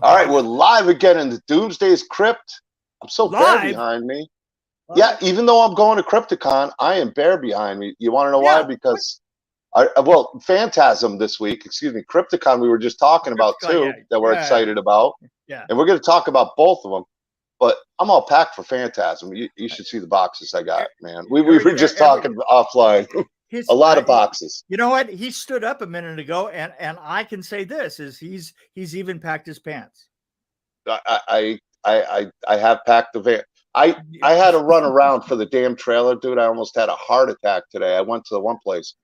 All right, we're live again in the Doomsday's Krypt. I'm so bare behind me. What? Yeah, even though I'm going to Krypticon, I am bare behind me. You want to know why? Because, Phantasm this week, Krypticon we were just talking about too, that we're excited about. Yeah. And we're going to talk about both of them. But I'm all packed for Phantasm. You should see the boxes I got, man. We were just talking offline. A lot of boxes. You know what? He stood up a minute ago, and I can say this is he's even packed his pants. I have packed the van. I had to run around for the damn trailer, dude. I almost had a heart attack today. I went to the one place.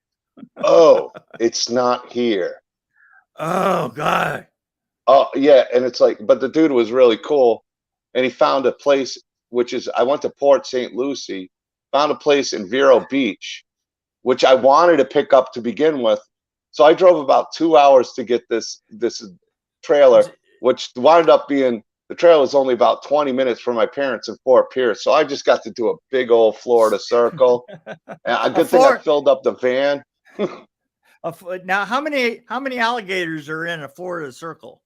Oh, it's not here. Oh God. Oh yeah, and it's like, but the dude was really cool, and he found a place I went to Port St. Lucie, found a place in Vero Beach, which I wanted to pick up to begin with. So I drove about 2 hours to get this trailer, which wound up being, the trailer was only about 20 minutes from my parents in Fort Pierce. So I just got to do a big old Florida circle. And a good thing I filled up the van. Now, how many alligators are in a Florida circle?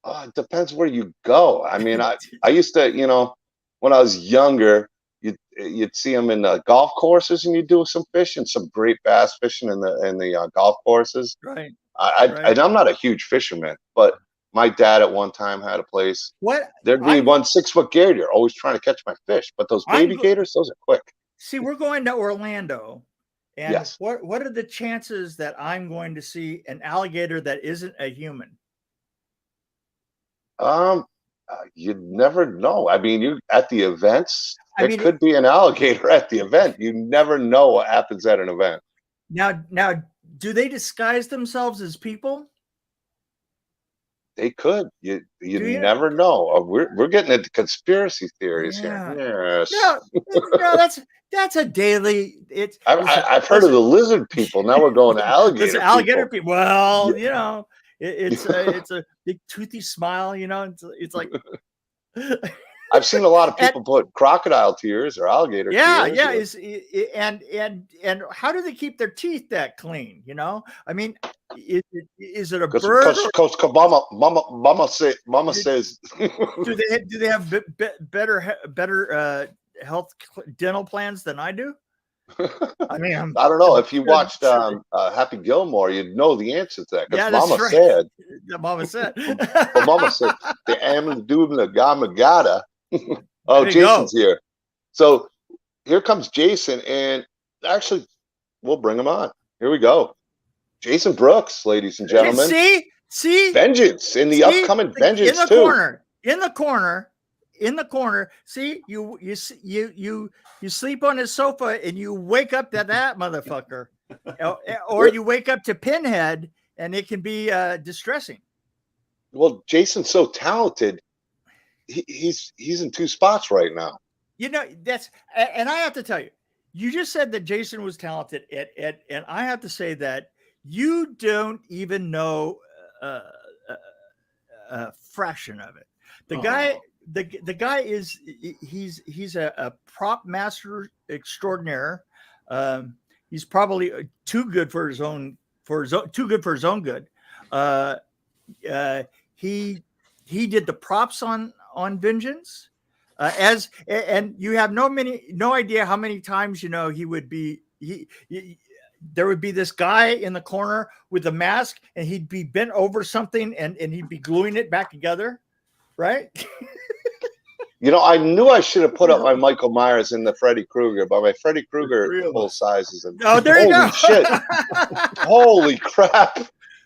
It depends where you go. I mean, I used to, when I was younger, you'd see them in the golf courses, and you do some fishing, some great bass fishing in the golf courses. Right. And I'm not a huge fisherman, but my dad at one time had a place. There'd be 1 6-foot gator always trying to catch my fish, but those baby gators, those are quick. See, we're going to Orlando, and yes. What are the chances that I'm going to see an alligator that isn't a human? You never know. I mean, you at the events, there could be an alligator at the event. You never know what happens at an event. Now, do they disguise themselves as people? They could. You never know. We're getting into conspiracy theories here. Yes. No, that's a daily. I've heard of the lizard people. Now we're going to alligator. Alligator people. Well, it's a big toothy smile. It's like. I've seen a lot of people put crocodile tears or alligator tears. Yeah. And how do they keep their teeth that clean? I mean, is it a bird? Because mama says. Do they have better health dental plans than I do? I mean, I don't know. If you watched Happy Gilmore, you'd know the answer to that. Because Mama said. Mama said. Well, Mama said the am doing the gamagata. Oh, Jason's here. So here comes Jason, and actually, we'll bring him on. Here we go. Jason Brooks, ladies and gentlemen. See, Vengeance in the upcoming Vengeance in the corner. See, you sleep on his sofa and you wake up to that motherfucker, or you wake up to Pinhead, and it can be distressing. Well, Jason's so talented. He's in 2 spots right now. And I have to tell you, you just said that Jason was talented, and I have to say that you don't even know a fraction of it. The guy is he's a prop master extraordinaire. He's probably too good for his own good. He did the props on Vengeance, and you have no idea how many times he would be there would be this guy in the corner with a mask, and he'd be bent over something, and he'd be gluing it back together, right? I knew I should have put up my Michael Myers in the Freddy Krueger, but my Freddy Krueger full size is there you go. Holy shit. Holy crap.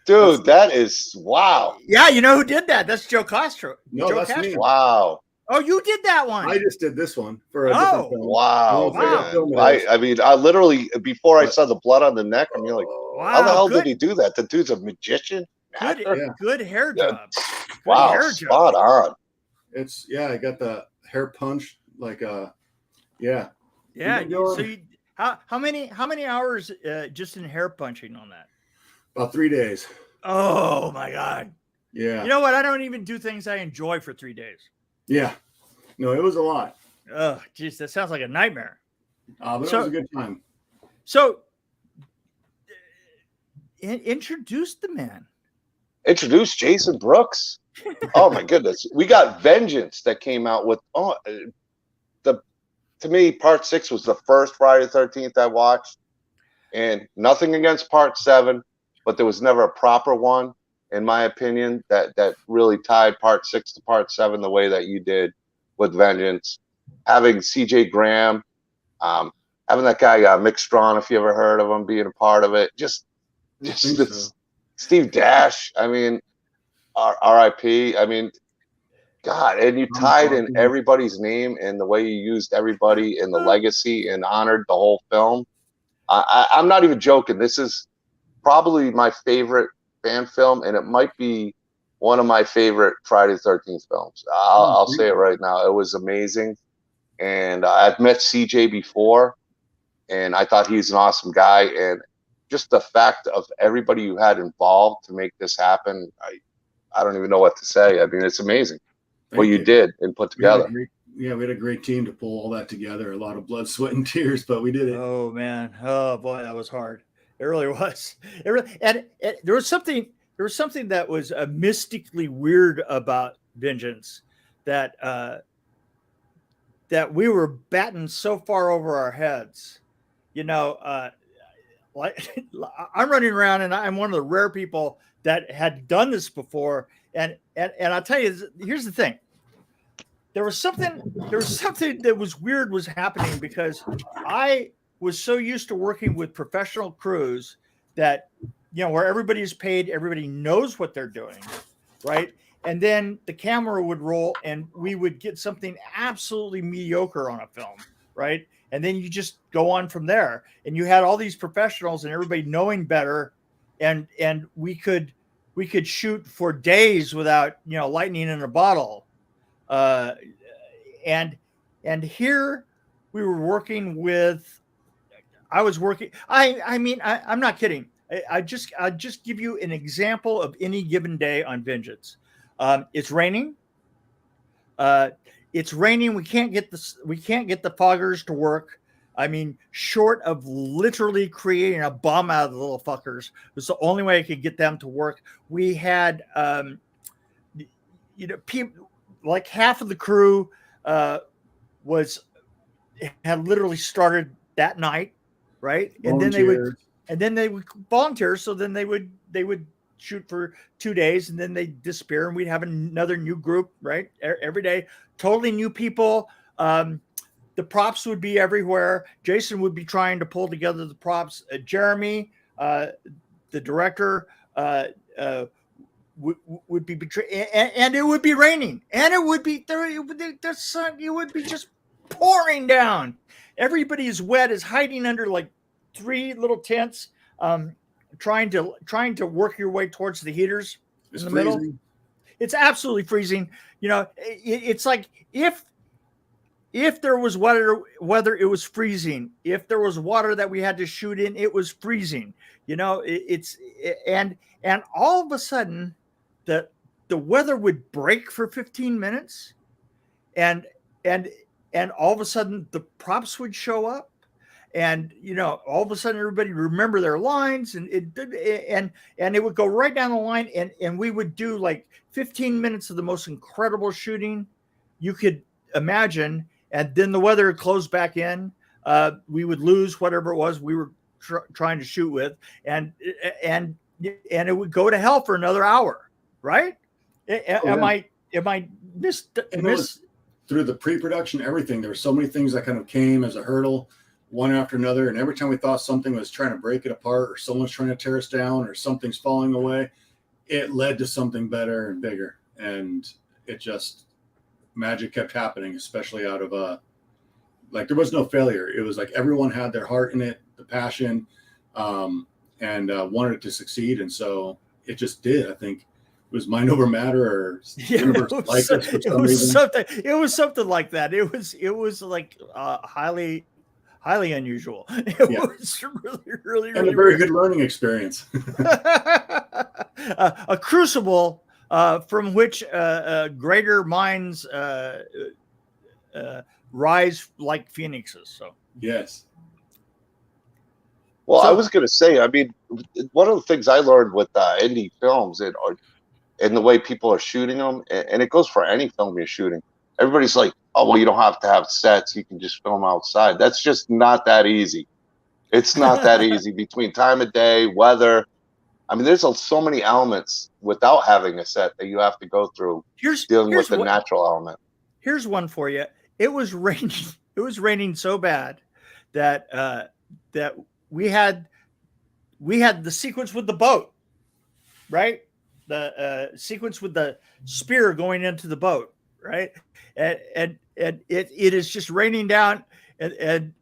Dude, that is wow. Yeah, you know who did that? That's Joe Castro. No, Joe that's Castro. me. Wow. Oh, you did that one. I just did this one for a different film. Wow. I mean, I literally, before I saw the blood on the neck, I'm like, how the hell did he do that? The dude's a magician. Good hair job. Wow, spot on. I got the hair punch Yeah. So how many hours just in hair punching on that? About 3 days. Oh my God. Yeah. You know what? I don't even do things I enjoy for 3 days. Yeah. No, it was a lot. Oh, geez, that sounds like a nightmare. But it was a good time. So, introduce the man. Introduce Jason Brooks. Oh my goodness, we got Vengeance that came out with to me, Part 6 was the first Friday the 13th I watched, and nothing against Part 7, but there was never a proper one, in my opinion, that really tied Part 6 to Part 7 the way that you did with Vengeance. Having C.J. Graham, having that guy Mick Strawn, if you ever heard of him, being a part of it, just so. Steve Dash. I mean, R.I.P. I mean, God, and you tied in everybody's name and the way you used everybody in the legacy and honored the whole film. I'm not even joking. This is probably my favorite fan film, and it might be one of my favorite Friday the 13th films. I'll say it right now. It was amazing. And I've met CJ before, and I thought he's an awesome guy. And just the fact of everybody you had involved to make this happen, I don't even know what to say. I mean, it's amazing what you did and put together. We had a great team to pull all that together. A lot of blood, sweat, and tears, but we did it. Oh man, oh boy, that was hard. It really was. And there was something that was mystically weird about Vengeance, that we were batting so far over our heads. You know, like I'm running around, and I'm one of the rare people that had done this before. And I'll tell you, here's the thing. There was something that was weird was happening, because I was so used to working with professional crews that, you know, where everybody is paid, everybody knows what they're doing, right? And then the camera would roll and we would get something absolutely mediocre on a film, right? And then you just go on from there. And you had all these professionals and everybody knowing better, and we could shoot for days without, you know, lightning in a bottle. And here we were working with, I mean, I'm not kidding. I'll just give you an example of any given day on Vengeance. It's raining. It's raining. We can't get the foggers to work. I mean, short of literally creating a bomb out of the little fuckers, it was the only way I could get them to work. We had, you know, people, like half of the crew had literally started that night, right? And then they would volunteer. So then they would shoot for 2 days, and then they disappear, and we'd have another new group, right? Every day, totally new people. The props would be everywhere. Jason would be trying to pull together the props. Jeremy, the director, would be betrayed, and it would be raining, and it would be the sun. It would be just pouring down. Everybody is wet, is hiding under like 3 little tents, trying to work your way towards the heaters in the middle. It's absolutely freezing. You know, it's like if there was weather, it was freezing. If there was water that we had to shoot in, it was freezing. You know, and all of a sudden, the weather would break for 15 minutes, and all of a sudden the props would show up, and, you know, all of a sudden everybody remember their lines, and it would go right down the line, and we would do like 15 minutes of the most incredible shooting you could imagine, and then the weather would close back in. We would lose whatever it was we were trying to shoot with, and it would go to hell for another hour, right? Am I miss? Through the pre-production, everything, there were so many things that kind of came as a hurdle, one after another, and every time we thought something was trying to break it apart, or someone's trying to tear us down, or something's falling away, it led to something better and bigger, and it just, magic kept happening, especially out of like, there was no failure. It was like everyone had their heart in it, the passion, and wanted it to succeed, and so it just did. I think it was mind over matter, or universe like us for some reason. It was something like that. It was like highly unusual. It was really and a very good learning experience. A crucible from which greater minds rise like phoenixes. So yes. Well, I was going to say, I mean, one of the things I learned with indie films, or in the way people are shooting them, and it goes for any film you're shooting. Everybody's like, oh, well, you don't have to have sets. You can just film outside. That's just not that easy. It's not that easy between time of day, weather. I mean, there's so many elements without having a set that you have to go through dealing with the natural element. Here's one for you. It was raining. It was raining so bad that that we had the sequence with the boat, right? The sequence with the spear going into the boat, right? And it is just raining down, and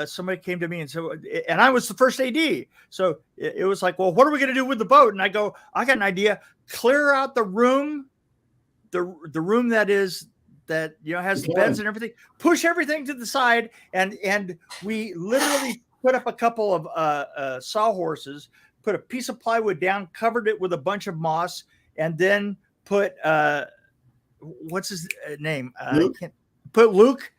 somebody came to me and said, and I was the first AD, so it was like, well, what are we going to do with the boat? And I go, I got an idea. Clear out the room, the room that has the beds and everything. Push everything to the side, and we literally put up a couple of sawhorses, put a piece of plywood down, covered it with a bunch of moss, and then put what's his name? Put Luke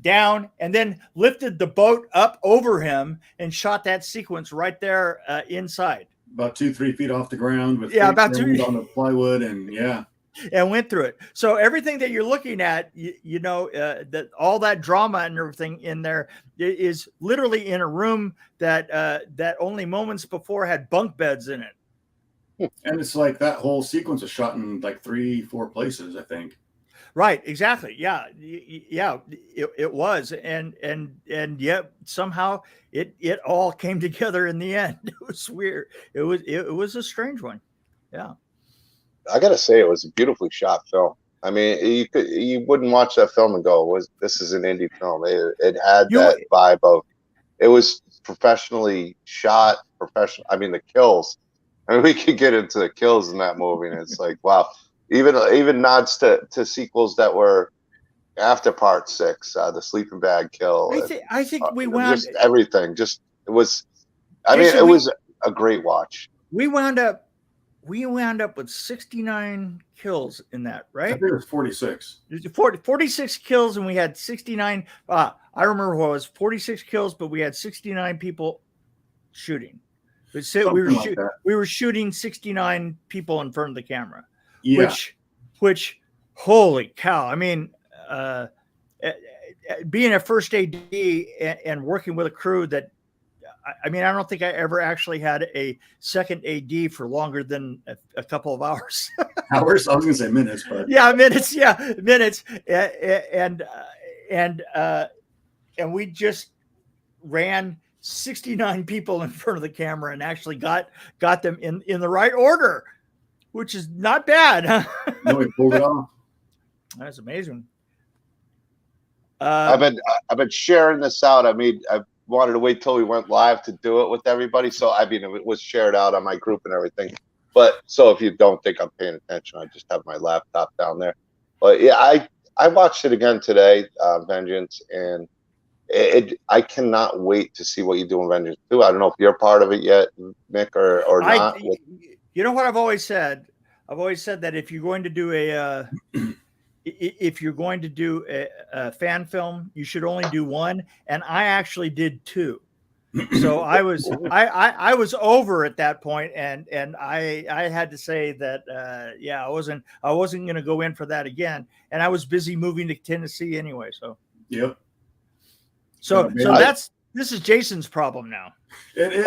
down, and then lifted the boat up over him and shot that sequence right there inside. About 2-3 feet off the ground with about 2 on the plywood, and and went through it. So everything that you're looking at, that all that drama and everything in there is literally in a room that only moments before had bunk beds in it. And it's like that whole sequence was shot in like 3-4 places, I think. Right. Exactly. Yeah. It was. And yet somehow it all came together in the end. It was weird. It was a strange one. Yeah. I gotta say, it was a beautifully shot film. I mean, you wouldn't watch that film and go, this is an indie film. It had that vibe of, it was professionally shot, professional. I mean, the kills. I mean, we could get into the kills in that movie, and it's like, wow. Even nods to sequels that were after Part 6, the sleeping bag kill. I think we wound just everything. Just it was. I mean, it was a great watch. We wound up with 69 kills in that, right? I think it was 46. 46 kills, and we had 69. I remember what it was 46 kills, but we had 69 people shooting. We were shooting 69 people in front of the camera. Yeah. Which, holy cow! I mean, being a first AD and working with a crew that, I mean, I don't think I ever actually had a second AD for longer than a couple of hours. Hours? I was going to say minutes, but minutes. Yeah, minutes. And we just ran 69 people in front of the camera and actually got them in the right order, which is not bad. Huh? No, we pulled it off. That's amazing. I've been sharing this out. I mean, I wanted to wait till we went live to do it with everybody. So I mean, it was shared out on my group and everything. But so if you don't think I'm paying attention, I just have my laptop down there. But yeah, I watched it again today, Vengeance, and I cannot wait to see what you do in Vengeance 2. I don't know if you're part of it yet, Mick, or not. You know what I've always said? I've always said that if you're going to do a fan film, you should only do one. And I actually did 2. So I was over at that point, and I had to say that I wasn't going to go in for that again. And I was busy moving to Tennessee anyway. So yep. So this is Jason's problem now. It is,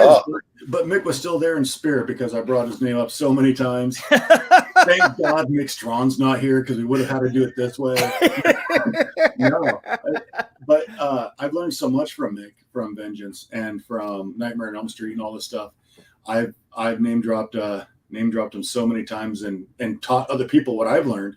but Mick was still there in spirit because I brought his name up so many times. Thank God Mick Strawn's not here because we would have had to do it this way. But I've learned so much from Mick, from Vengeance, and from Nightmare on Elm Street and all this stuff. I've name dropped him so many times and taught other people what I've learned.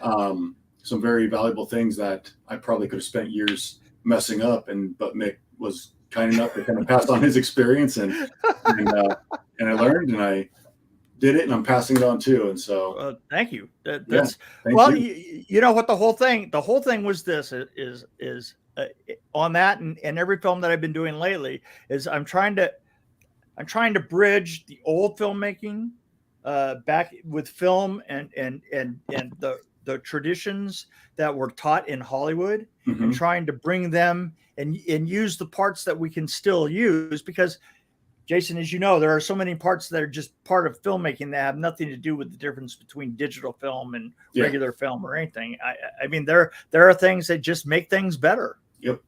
Some very valuable things that I probably could have spent years messing up, but Mick was kind enough to kind of pass on his experience, and I learned, and I did it, and I'm passing it on too. And so thank you. Thank you. You know what the whole thing was this is on that and every film that I've been doing lately is I'm trying to bridge the old filmmaking back with film and the traditions that were taught in Hollywood, and trying to bring them and use the parts that we can still use, because Jason, as you know, there are so many parts that are just part of filmmaking that have nothing to do with the difference between digital film and regular film or anything. I mean, there are things that just make things better. Yep.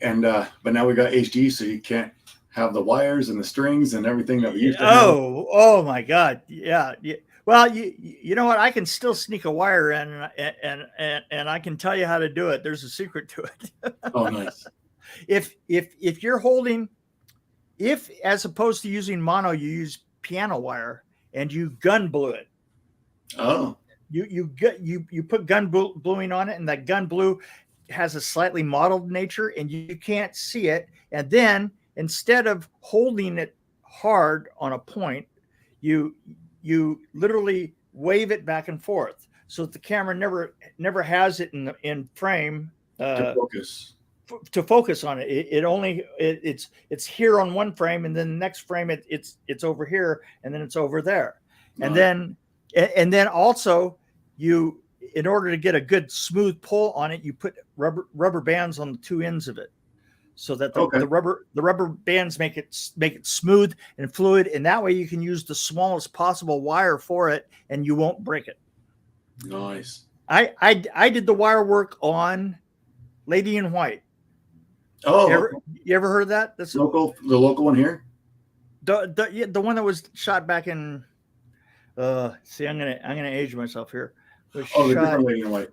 And but now we got HD, so you can't have the wires and the strings and everything that we used to have. Oh my God. Yeah. Well, you know what? I can still sneak a wire in, and I can tell you how to do it. There's a secret to it. Oh, nice. If you're holding, if as opposed to using mono, you use piano wire and you gun blue it. Oh. You put gun bluing on it, and that gun blue has a slightly mottled nature, and you can't see it. And then instead of holding it hard on a point, you literally wave it back and forth so that the camera never has it in frame to focus on it. It's here on one frame, and then the next frame it's over here, and then it's over there. And then also you, in order to get a good smooth pull on it, you put rubber bands on the two ends of it, so that the rubber bands make it smooth and fluid, and that way you can use the smallest possible wire for it, and you won't break it. Nice. I did the wire work on Lady in White. Oh, you ever heard of that? That's the local one here. The one that was shot back in. See, I'm gonna age myself here. The different Lady in White.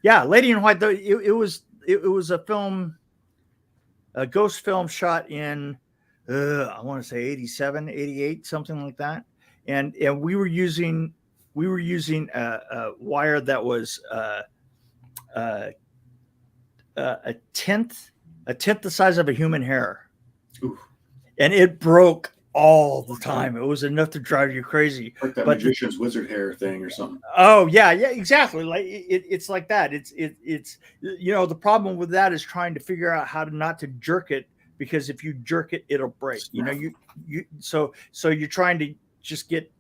Yeah, Lady in White. It was a film. A ghost film shot in, I want to say 87, 88, something like that. And we were using a wire that was a tenth the size of a human hair. Oof. And it broke all the time. It was enough to drive you crazy. Like that magician's wizard hair thing or something. Oh yeah, exactly. Like it's like that. It's the problem with that is trying to figure out how to not to jerk it, because if you jerk it, it'll break. So you're trying to just get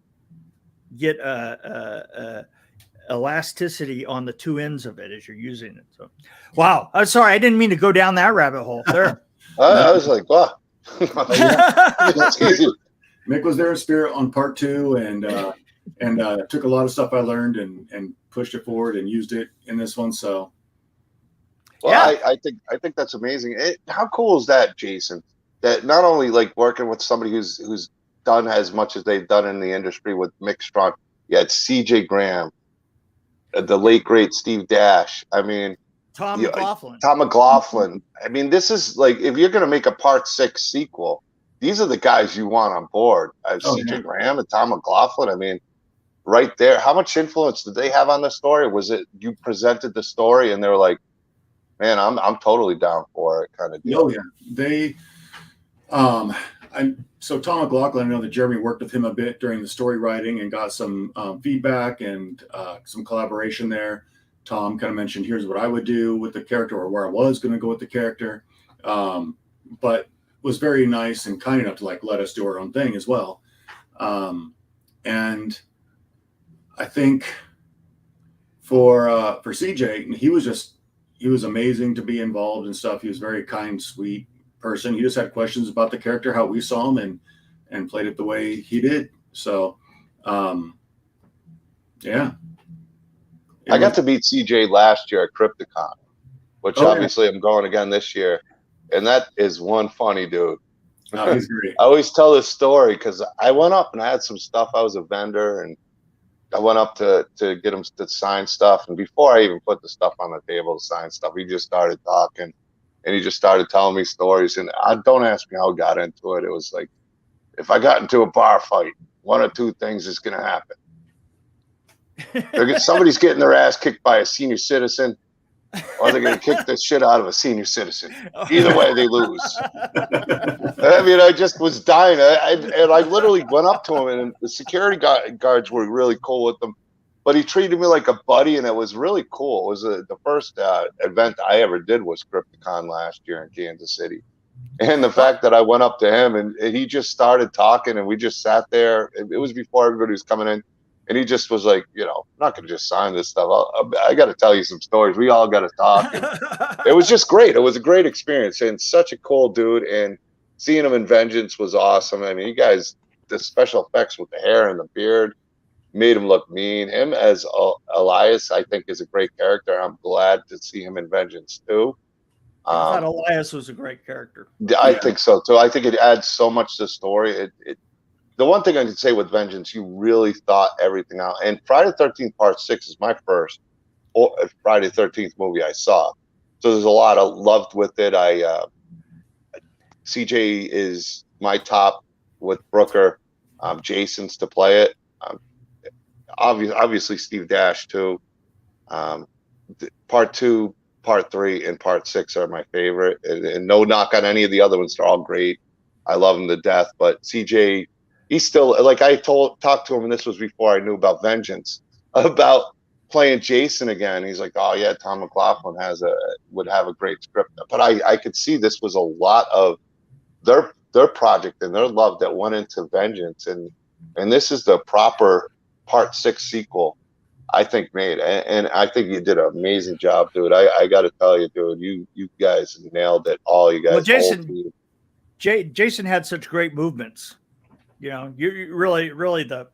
elasticity on the two ends of it as you're using it. So, wow. I'm sorry, I didn't mean to go down that rabbit hole there. I was like, wow. That's easy. Mick was there in spirit on part 2, and took a lot of stuff I learned and pushed it forward and used it in this one. So, well, yeah. I think that's amazing. How cool is that, Jason? That not only like working with somebody who's done as much as they've done in the industry with Mick Strawn. You had C.J. Graham, the late great Steve Dash. I mean, Tom McLaughlin. I mean, this is like, if you're going to make a part 6 sequel, these are the guys you want on board. C.J. Graham and Tom McLaughlin. I mean, right there. How much influence did they have on the story? Was it you presented the story and they were like, man, I'm totally down for it, kind of deal? Oh yeah, they. So Tom McLaughlin, I know that Jeremy worked with him a bit during the story writing and got some feedback and some collaboration there. Tom kind of mentioned, here's what I would do with the character, or where I was going to go with the character, but was very nice and kind enough to like let us do our own thing as well. And I think for CJ, he was amazing to be involved and stuff. He was very kind, sweet person. He just had questions about the character, how we saw him, and played it the way he did. So, yeah. I got to meet CJ last year at Krypticon, which obviously I'm going again this year. And that is one funny dude. Oh, he's great. I always tell this story because I went up and I had some stuff. I was a vendor and I went up to get him to sign stuff. And before I even put the stuff on the table to sign stuff, he just started talking and he just started telling me stories. And don't ask me how I got into it. It was like, if I got into a bar fight, one or two things is going to happen. Somebody's getting their ass kicked by a senior citizen, or they're going to kick the shit out of a senior citizen. Either way, they lose. I mean, I just was dying. I literally went up to him, and the security guards were really cool with him. But he treated me like a buddy, and it was really cool. It was the first event I ever did was Krypticon last year in Kansas City. And the fact that I went up to him, and he just started talking, and we just sat there. It was before everybody was coming in. And he just was like, I'm not going to just sign this stuff. I got to tell you some stories. We all got to talk. And it was just great. It was a great experience and such a cool dude. And seeing him in Vengeance was awesome. I mean, you guys, the special effects with the hair and the beard made him look mean. Him as Elias, I think, is a great character. I'm glad to see him in Vengeance too. I thought Elias was a great character. I think so too. I think it adds so much to the story. The one thing I can say with Vengeance, you really thought everything out. And Friday the 13th Part 6 is my first Friday the 13th movie I saw. So there's a lot of love with it. CJ is my top with Brooker. Jason's to play it. Obviously Steve Dash too. Part 2, Part 3, and Part 6 are my favorite. And no knock on any of the other ones. They're all great. I love them to death. But CJ, he's still, like I talked to him, and this was before I knew about Vengeance, about playing Jason again. He's like, oh yeah, Tom McLaughlin would have a great script. But I could see this was a lot of their project and their love that went into Vengeance, and this is the proper Part 6 sequel, I think, made. And I think you did an amazing job, dude. I got to tell you, dude, you guys nailed it. All you guys. Well, Jason had such great movements. You know, you really I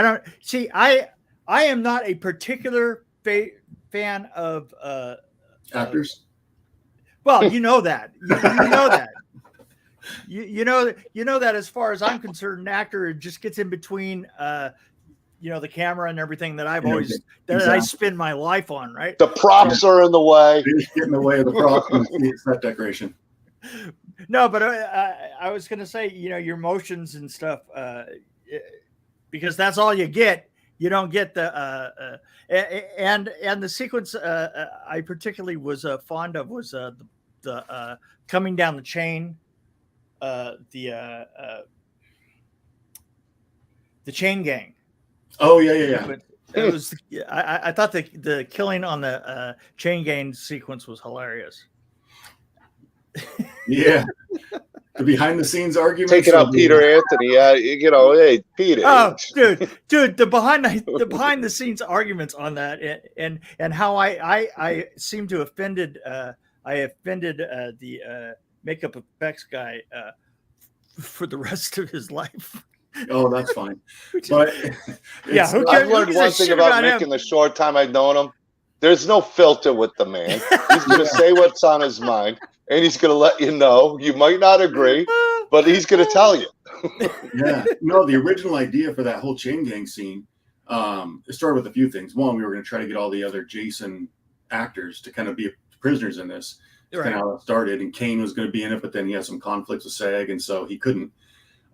don't see. I am not a particular fan of actors. Well, you know that. You know that. You know that as far as I'm concerned, an actor just gets in between the camera and everything that I've always I spend my life on, right? The props are in the way. They just get in the way of the props and the set decoration. No, but I was going to say, your motions and stuff, because that's all you get. You don't get the and the sequence I particularly was fond of was the coming down the chain, the chain gang. Oh yeah. But it was. I thought the killing on the chain gang sequence was hilarious. Yeah. The behind the scenes argument. Taking out Peter Anthony. Hey, Peter. Oh, dude, the behind the scenes arguments on that, and how I seem to offended the makeup effects guy for the rest of his life. Oh, that's fine. But yeah, who I've learned one thing about Mick in the short time I've known him. There's no filter with the man. He's going to say what's on his mind, and he's going to let you know. You might not agree, but he's going to tell you. Yeah. No, the original idea for that whole chain gang scene, it started with a few things. One, we were going to try to get all the other Jason actors to kind of be prisoners in this. That's kind of how it started. And Kane was going to be in it, but then he had some conflicts with SAG, and so he couldn't.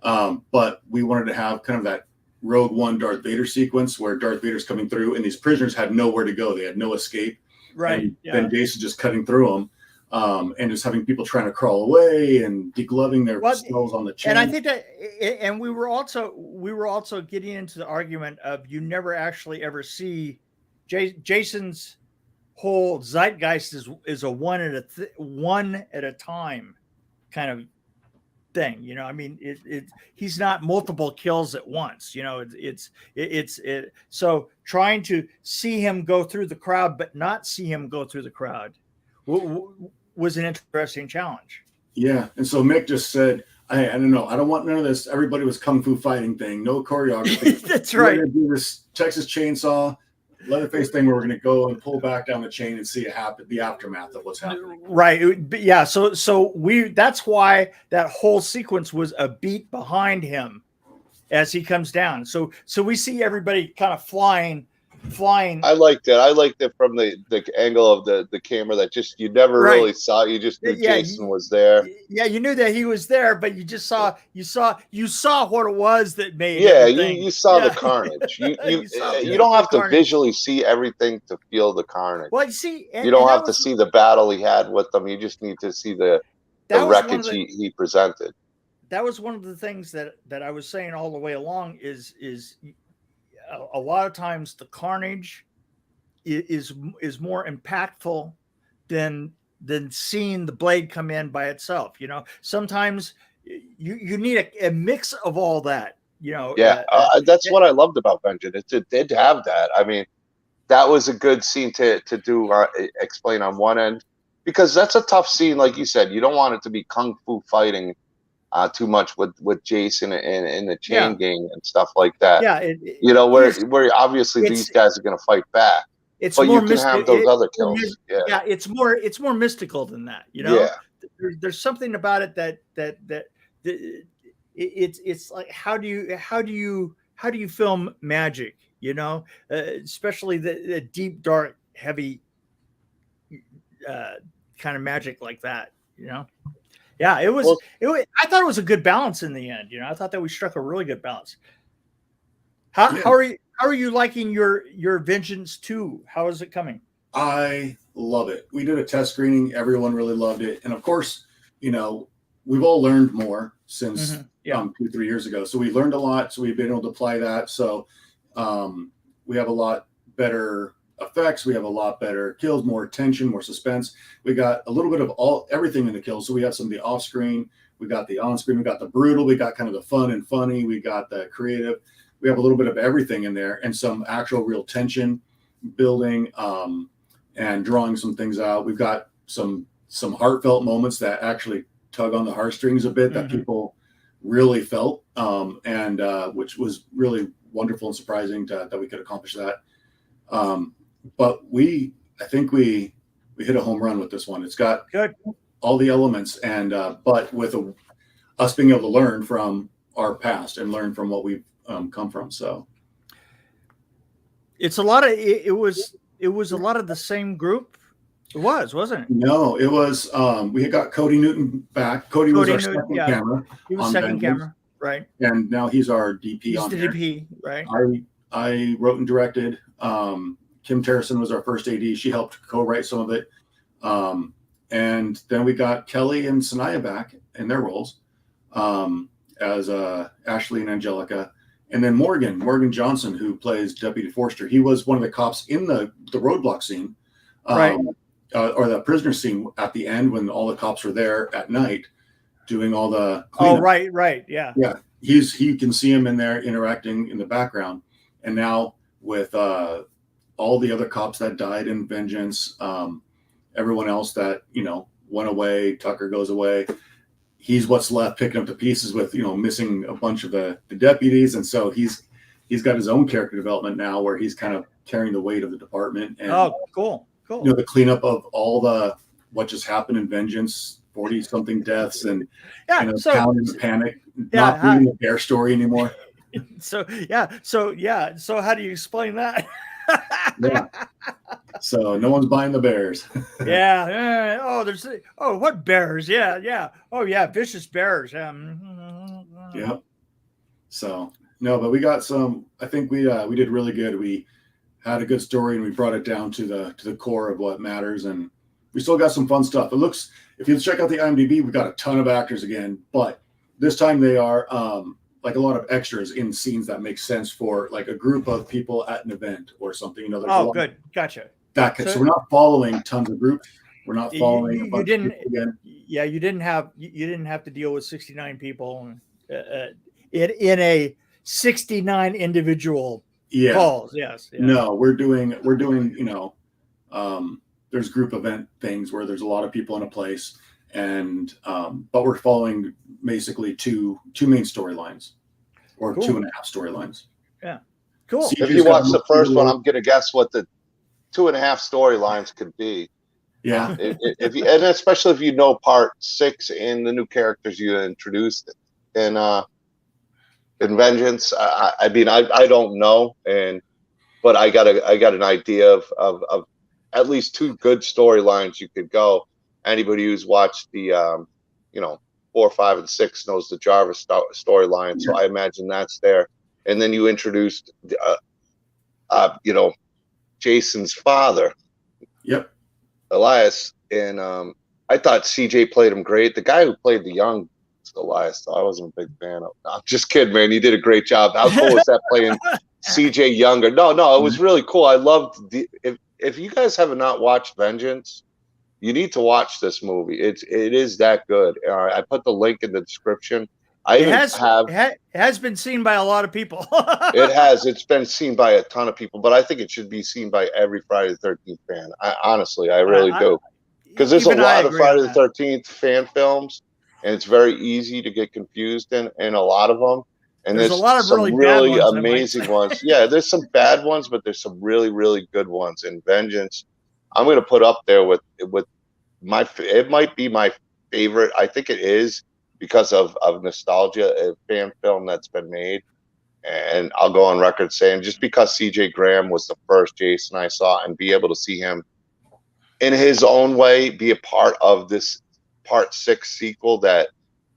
But we wanted to have kind of that Rogue One Darth Vader sequence where Darth Vader's coming through and these prisoners had nowhere to go. They had no escape. Right. And then Jason just cutting through them, and just having people trying to crawl away and degloving their skulls on the chain. And I think that, and we were also getting into the argument of you never actually ever see Jason's whole zeitgeist is a one at a time kind of thing. I mean, he's not multiple kills at once. So trying to see him go through the crowd, but not see him go through the crowd was an interesting challenge. Yeah. And so Mick just said, I don't know. I don't want none of this. Everybody was kung fu fighting thing. No choreography. That's right. We're going to do this Texas Chainsaw Leatherface thing where we're going to go and pull back down the chain and see it happen, the aftermath of what's happening. Right. Yeah. So that's why that whole sequence was a beat behind him as he comes down. So we see everybody kind of flying. I liked it. I liked it from the angle of the camera that just you never really saw. You just knew Jason was there. Yeah, you knew that he was there, but you just saw what it was that made. Yeah, you saw the carnage. You don't have to visually see everything to feel the carnage. Well, you see, you don't have to see the battle he had with them. You just need to see the wreckage he presented. That was one of the things that I was saying all the way along is a lot of times the carnage is more impactful than seeing the blade come in by itself. Sometimes you need a mix of all that. That's what I loved about Vengeance. It did have that. I mean, that was a good scene to do explain on one end, because that's a tough scene. Like you said, you don't want it to be kung fu fighting too much with Jason and the chain Yeah. gang and stuff like that. Yeah, Where obviously these guys are going to fight back, it's but more you can have those other kills. Yeah, it's more mystical than that. You know, Yeah. there's something about it that it's like how do you film magic? You know, especially the deep, dark, heavy kind of magic like that. You know. Yeah, it was. I thought it was a good balance in the end. You know, I thought that we struck a really good balance. How are you liking your Vengeance 2? How is it coming? I love it. We did a test screening. Everyone really loved it, and of course, you know, we've all learned more since 2-3 years ago. So we learned a lot. So we've been able to apply that. So we have a lot better effects. We have a lot better kills, more tension, more suspense. We got a little bit of everything in the kills. So we have some of the off screen, we got the on screen, we got the brutal, we got kind of the fun and funny, we got the creative. We have a little bit of everything in there, and some actual real tension building and drawing some things out. We've got some heartfelt moments that actually tug on the heartstrings a bit that people really felt, and which was really wonderful and surprising that we could accomplish that. But I think we hit a home run with this one. It's got all the elements, and but with us being able to learn from our past and learn from what we've come from. So it's a lot of it was a lot of the same group. It wasn't it? No, it was we had got Cody Newton back. Cody was our second camera. He was second camera, right? And now he's our DP. He's the DP, right? I wrote and directed. Kim Terrison was our first AD. She helped co-write some of it. And then we got Kelly and Sanaya back in their roles as Ashley and Angelica. And then Morgan Johnson, who plays Deputy Forster. He was one of the cops in the roadblock scene, right? Or the prisoner scene at the end when all the cops were there at night doing all the cleanup. Oh, right. Yeah. You can see him in there interacting in the background. And now with all the other cops that died in Vengeance, everyone else that, you know, went away, Tucker goes away, he's what's left picking up the pieces with, you know, missing a bunch of the deputies. And so he's got his own character development now where he's kind of carrying the weight of the department. And, cool. You know, the cleanup of all what just happened in Vengeance, 40-something deaths, and town in the panic, not reading the bear story anymore. So how do you explain that? So no one's buying the bears. What bears? Vicious bears. Yeah. So no, but we got some. I think we did really good. We had a good story and we brought it down to the core of what matters, and we still got some fun stuff. It looks, if you check out the IMDb, we got a ton of actors again, but this time they are like a lot of extras in scenes that make sense for like a group of people at an event or something. You know, good, gotcha. So we're not following tons of groups. We're not following a bunch of people again. Yeah, you didn't have to deal with 69 people in a 69 individual calls. Yes. Yeah. No, we're doing you know, there's group event things where there's a lot of people in a place, and but we're following basically two main storylines, or 2.5 storylines. Yeah, cool. If you watch the first one, I'm gonna guess what the 2.5 storylines could be. Yeah, and especially if you know part 6 and the new characters you introduced in Vengeance. I mean, I don't know, but I got an idea of at least 2 good storylines you could go. Anybody who's watched the 4, 5, and 6 knows the Jarvis storyline, so I imagine that's there. And then you introduced Jason's father, Elias, and I thought CJ played him great. The guy who played the young Elias, so I wasn't a big fan of. I'm just kidding, man. He did a great job. How cool was that playing CJ younger? No, it was really cool. I loved if you guys have not watched Vengeance, you need to watch this movie. It is that good. I put the link in the description. It has been seen by a lot of people. It has. It's been seen by a ton of people, but I think it should be seen by every Friday the 13th fan. I really do. because there's a Even I lot of agree Friday on the that. 13th fan films, and it's very easy to get confused in a lot of them. And There's a there's lot of some really bad really ones, I might amazing say. ones. Yeah, there's some bad ones, but there's some really, really good ones. And Vengeance, I'm going to put up there with it might be my favorite. I think it is because of nostalgia, a fan film that's been made. And I'll go on record saying just because CJ Graham was the first Jason I saw, and be able to see him in his own way be a part of this part 6 sequel that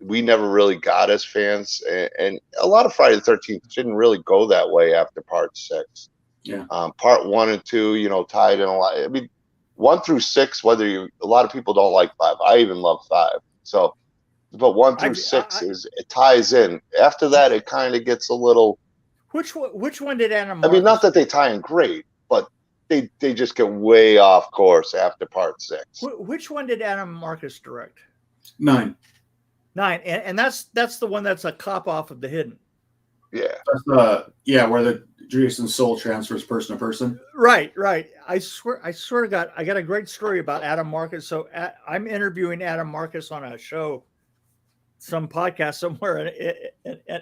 we never really got as fans, and a lot of Friday the 13th didn't really go that way after part 6. Yeah. Part 1 and 2, you know, tied in a lot. I mean, 1 through 6, a lot of people don't like 5. I even love 5. So, but 1 through 6 it ties in. After that, it kind of gets a little. Which one did Adam I mean, not Marcus that they tie in great, but they just get way off course after part 6. Which one did Adam Marcus direct? 9. 9, and that's the one that's a cop off of The Hidden. Yeah. That's where the Jason's soul transfers person to person. Right. I swear to God, I got a great story about Adam Marcus. So I'm interviewing Adam Marcus on a show, some podcast somewhere,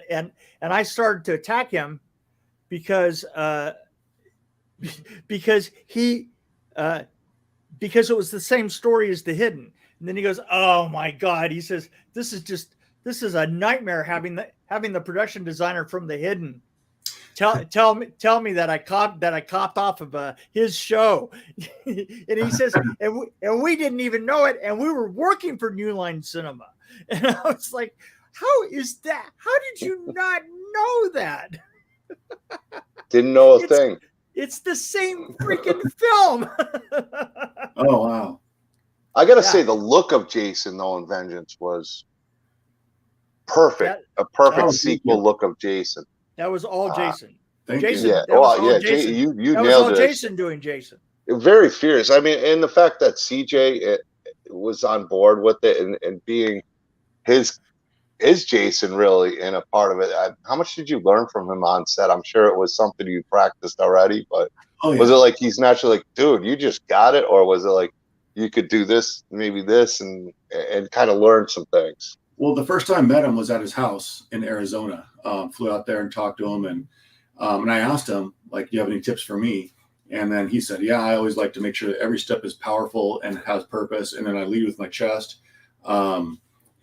and I started to attack him because he because it was the same story as The Hidden. And then he goes, "Oh my God!" He says, "This is a nightmare having the production designer from The Hidden tell me that I copped off of his show." And he says, and we didn't even know it, and we were working for New Line Cinema. And I was like, "How is that? How did you not know that?" Didn't know a thing. It's the same freaking film. Oh wow! I gotta say, the look of Jason though in Vengeance was perfect. A perfect sequel look of Jason. That was all Jason. Thank Jason. you. Yeah. That was all Jason. You that was nailed all it. Jason doing Jason. Very fierce. I mean, and the fact that CJ was on board with it and being his Jason really in a part of it. How much did you learn from him on set? I'm sure it was something you practiced already, but was it like he's naturally like, dude, you just got it, or was it like you could do this, maybe this, and kind of learn some things? Well, the first time I met him was at his house in Arizona. Flew out there and talked to him, and I asked him, like, "Do you have any tips for me?" And then he said, "Yeah, I always like to make sure that every step is powerful and has purpose, and then I lead with my chest."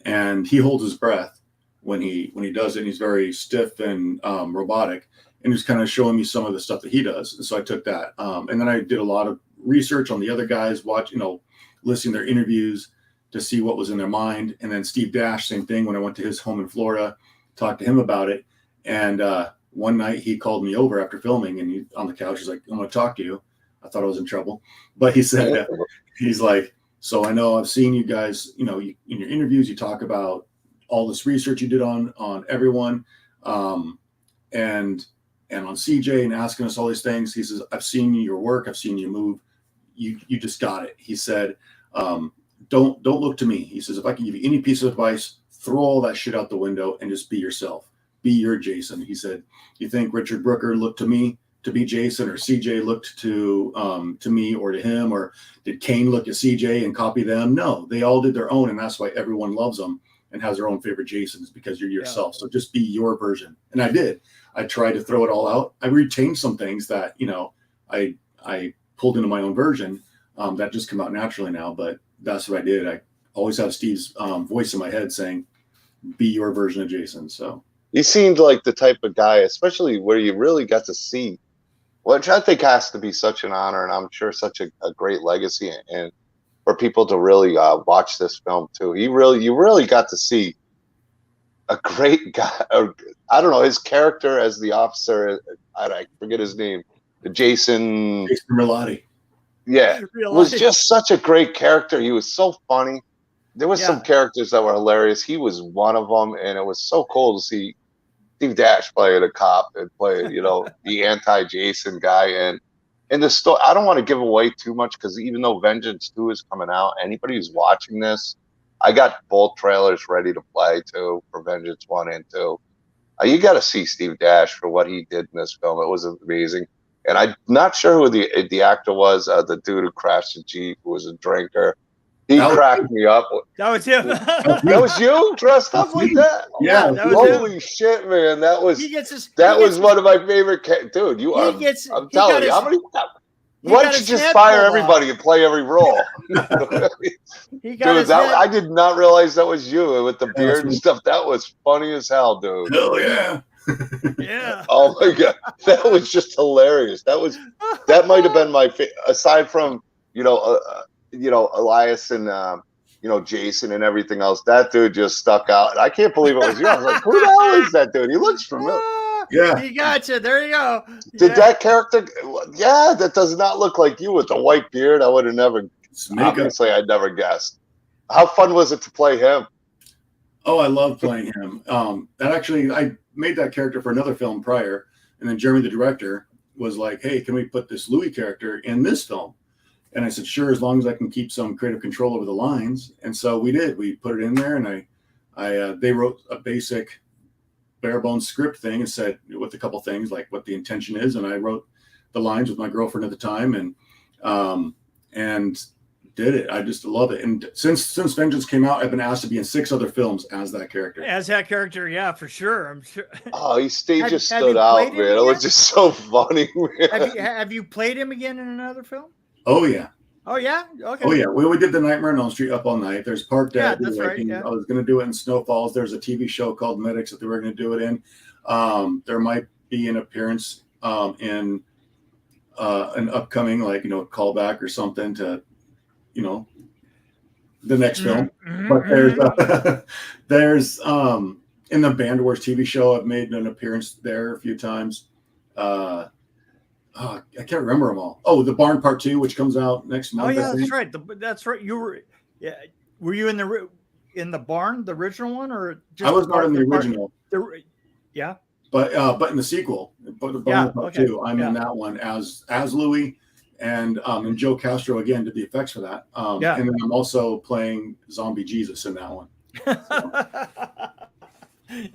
And he holds his breath when he does it. And he's very stiff and robotic, and he's kind of showing me some of the stuff that he does. And so I took that, and then I did a lot of research on the other guys, listening to their interviews to see what was in their mind. And then Steve Dash, same thing. When I went to his home in Florida, talked to him about it. And one night he called me over after filming, and on the couch, he's like, "I'm going to talk to you." I thought I was in trouble, but he said, he's like, "So I know I've seen you guys, in your interviews, you talk about all this research you did on everyone, and on CJ, and asking us all these things." He says, "I've seen your work. I've seen you move. You just got it." He said, don't look to me. He says, "If I can give you any piece of advice, throw all that shit out the window and just be yourself. Be your Jason." He said, "You think Richard Brooker looked to me to be Jason, or CJ looked to me or to him, or did Kane look at CJ and copy them? No, they all did their own, and that's why everyone loves them and has their own favorite Jasons, because you're yourself. So just be your version." And I did. I tried to throw it all out. I retained some things that I pulled into my own version that just come out naturally now. But that's what I did. I always have Steve's voice in my head saying, "Be your version of Jason." So he seemed like the type of guy, especially where you really got to see, which I think has to be such an honor, and I'm sure such a great legacy, and for people to really watch this film too. You really got to see a great guy. I don't know, his character as the officer. I forget his name. Jason Milotti. Yeah, was just such a great character. He was so funny. There was some characters that were hilarious. He was one of them, and it was so cool to see Steve Dash playing a cop and play, the anti-Jason guy. And in the story, I don't want to give away too much, because even though Vengeance 2 is coming out, anybody who's watching this, I got both trailers ready to play too for Vengeance 1 and 2. You got to see Steve Dash for what he did in this film. It was amazing. And I'm not sure who the actor was, the dude who crashed the Jeep, who was a drinker. He cracked me up. That was him. That was you dressed up like that? Yeah, that was Holy shit, man! That was one of my favorite. Dude, you are. I'm telling you, how many? Why don't you just fire everybody and play every role? Dude, I did not realize that was you with the beard and stuff. That was funny as hell, dude. Hell yeah. Yeah. Oh my god, that was just hilarious. That might have been my aside from Elias and Jason and everything else. That dude just stuck out. I can't believe it was you. I was like, who the hell is that dude? He looks familiar. Yeah, he got you. There you go. Did that character? Yeah, that does not look like you with the white beard. I would have never. Obviously, I'd never guessed. How fun was it to play him? Oh, I love playing him. I made that character for another film prior, and then Jeremy, the director, was like, "Hey, can we put this Louis character in this film?" And I said, "Sure, as long as I can keep some creative control over the lines." And so we did. We put it in there, and they wrote a basic bare bones script thing and said with a couple things like what the intention is, and I wrote the lines with my girlfriend at the time, and did it. I just love it. And since Vengeance came out, I've been asked to be in 6 other films as that character. Yeah, for sure. I'm sure. Oh, he just stood out, man. It was just so funny, man. Have you played him again in another film? Oh yeah. Oh yeah. Okay. Oh yeah. We did the Nightmare on Elm Street Up All Night. There's Park Dead. Yeah, that's right. Yeah. I was going to do it in Snowfalls. There's a TV show called Medics that they were going to do it in. There might be an appearance in an upcoming callback or something to the next film. But there's in the Band Wars TV show, I've made an appearance there a few times. I can't remember them all. Oh, The Barn Part 2, which comes out next month. Oh yeah, that's right. That's right. You were, were you in the Barn, the original one, or just I was not in the original. Yeah. But in the sequel, but the Barn Part 2, I'm in that one as Louis, and Joe Castro again did the effects for that. And then I'm also playing Zombie Jesus in that one. So.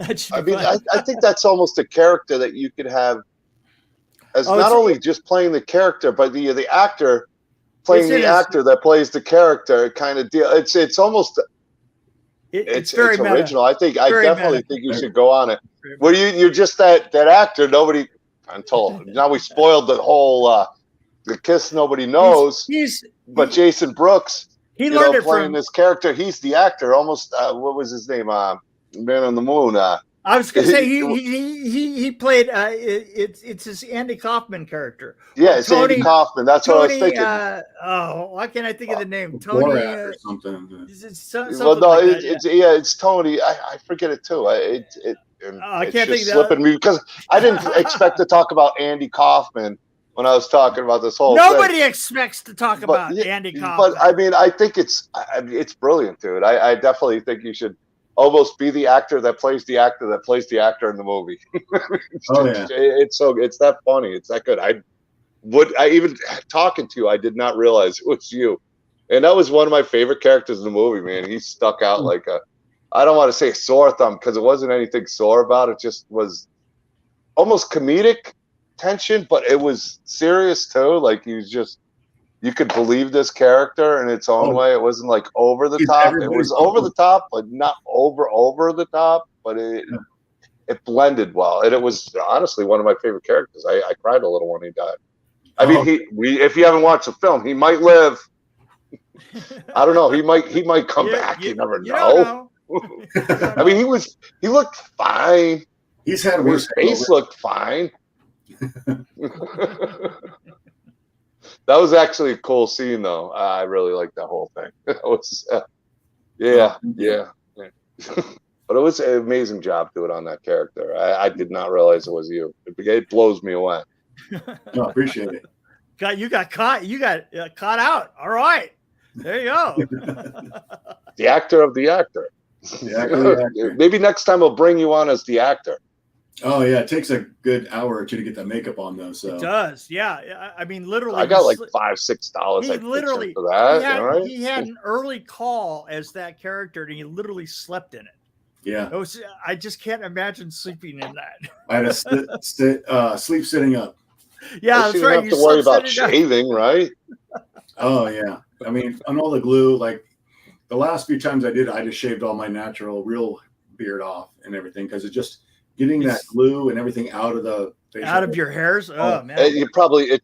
I think that's almost a character that you could have as not only just playing the character, but the actor playing the actor that plays the character kind of deal. It's almost it's original. I definitely think you should go on it. Well, you're just that actor. Nobody until now we spoiled the whole the kiss nobody knows. But Jason Brooks, he learned it playing from this character. He's the actor. Almost what was his name? Man on the Moon. I was going to say he played. It's his Andy Kaufman character. Yeah, it's Tony, Andy Kaufman. That's what I was thinking. Why can't I think of the name? Tony or something. It's Tony. I forget it too. I can't think of that. Me because I didn't expect to talk about Andy Kaufman when I was talking about this whole. Nobody expects to talk about Andy Kaufman. But I mean, I think it's brilliant, dude. I definitely think you should almost be the actor that plays the actor that plays the actor in the movie. It's that funny. It's that good. I even talking to you, I did not realize it was you. And that was one of my favorite characters in the movie, man. He stuck out like I don't want to say sore thumb because it wasn't anything sore about it. Just was almost comedic tension, but it was serious too. Like he was just, you could believe this character in its own way. It wasn't like over the top. It was over the top, but not over the top. But it blended well, and it was honestly one of my favorite characters. I cried a little when he died. I mean, if you haven't watched the film, he might live. I don't know. He might come back. You never know. I mean, he looked fine. He's had worse. His face looked fine. That was actually a cool scene, though. I really liked that whole thing. It was, yeah. But it was an amazing job doing on that character. I did not realize it was you. It blows me away. No, I appreciate it. You got caught. You got caught out. All right. There you go. The actor of the actor. Maybe next time I'll bring you on as the actor. Oh yeah, it takes a good hour or two to get that makeup on though. So it does, yeah. I mean, literally, I got like $5-6. He literally for that. He had an early call as that character, and he literally slept in it. Yeah, I just can't imagine sleeping in that. I had to sleep sitting up. Yeah, that's right. You don't have to worry about shaving, right? Oh yeah. I mean, on all the glue, like the last few times I did, I just shaved all my natural, real beard off and everything because it's just getting that glue and everything out of the out of your hairs. Oh man, it's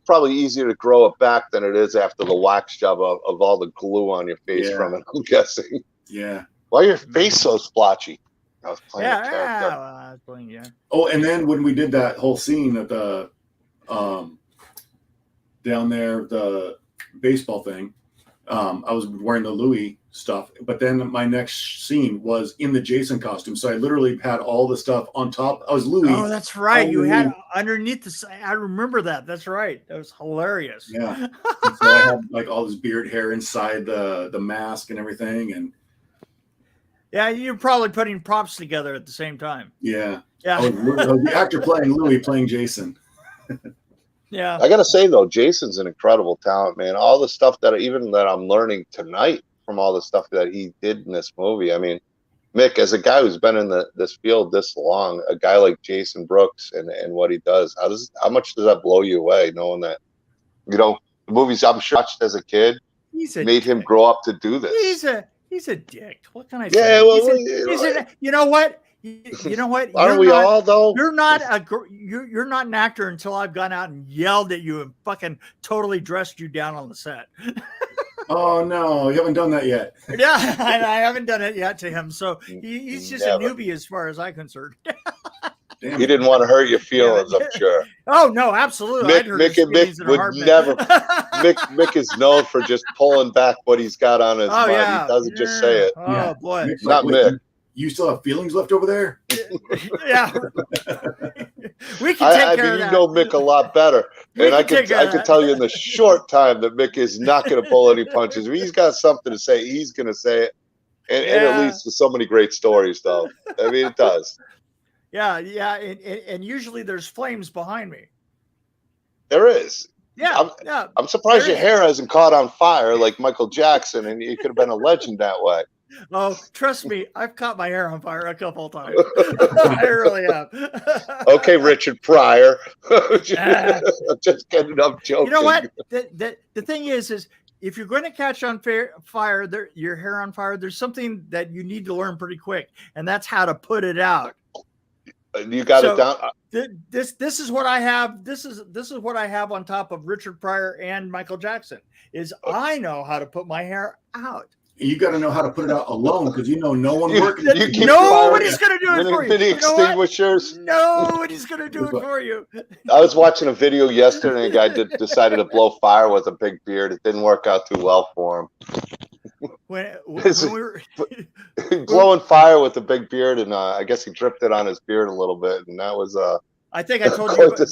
probably easier to grow it back than it is after the wax job of all the glue on your face from it. I'm guessing. Yeah. Why your face so splotchy? I was playing a character. I was playing, yeah. Oh, and then when we did that whole scene at the down there, the baseball thing, I was wearing the Louis stuff, but then my next scene was in the Jason costume. So I literally had all the stuff on top. I was Louis. Oh, that's right. You had underneath the. I remember that. That's right. That was hilarious. Yeah. So I had like all this beard hair inside the mask and everything, and yeah, you're probably putting props together at the same time. Yeah. Yeah. I was the actor playing Louis, playing Jason. Yeah. I gotta say though, Jason's an incredible talent, man. All the stuff that I'm learning tonight from all the stuff that he did in this movie. I mean, Mick, as a guy who's been in this field this long, a guy like Jason Brooks and what he does, how much does that blow you away, knowing that, the movies I'm sure watched as a kid made him grow up to do this. He's a dick. What can I say? Yeah, well, you know what? You know what? Aren't we all though? You're not an actor until I've gone out and yelled at you and fucking totally dressed you down on the set. Oh no, you haven't done that yet. Yeah, I haven't done it yet to him. So he's just a newbie as far as I'm concerned. He didn't want to hurt your feelings, I'm sure. Oh no, absolutely. Mick would never. Mick is known for just pulling back what he's got on his mind. Yeah. He doesn't just say it. Oh boy, Mick's not Mick. You still have feelings left over there? Yeah. We can take care of that. You know Mick a lot better. And I can tell you in the short time that Mick is not going to pull any punches. If he's got something to say, he's going to say it. And it leads to so many great stories, though. I mean, it does. Yeah. And usually there's flames behind me. There is. Yeah. I'm surprised your hair hasn't caught on fire like Michael Jackson, and you could have been a legend that way. Oh, trust me, I've caught my hair on fire a couple of times. I really have. Okay, Richard Pryor. Just kidding, I'm joking. You know what? The thing is if you're going to catch on fire, your hair on fire, there's something that you need to learn pretty quick, and that's how to put it out. You got it down. This is what I have. This is what I have on top of Richard Pryor and Michael Jackson. I know how to put my hair out. You got to know how to put it out alone because no one working. Nobody's going to do it for you. Mini extinguishers. Nobody's going to do it for you. I was watching a video yesterday. And a guy decided to blow fire with a big beard. It didn't work out too well for him. When we were blowing fire with a big beard, and I guess he dripped it on his beard a little bit, and that was I think I told you about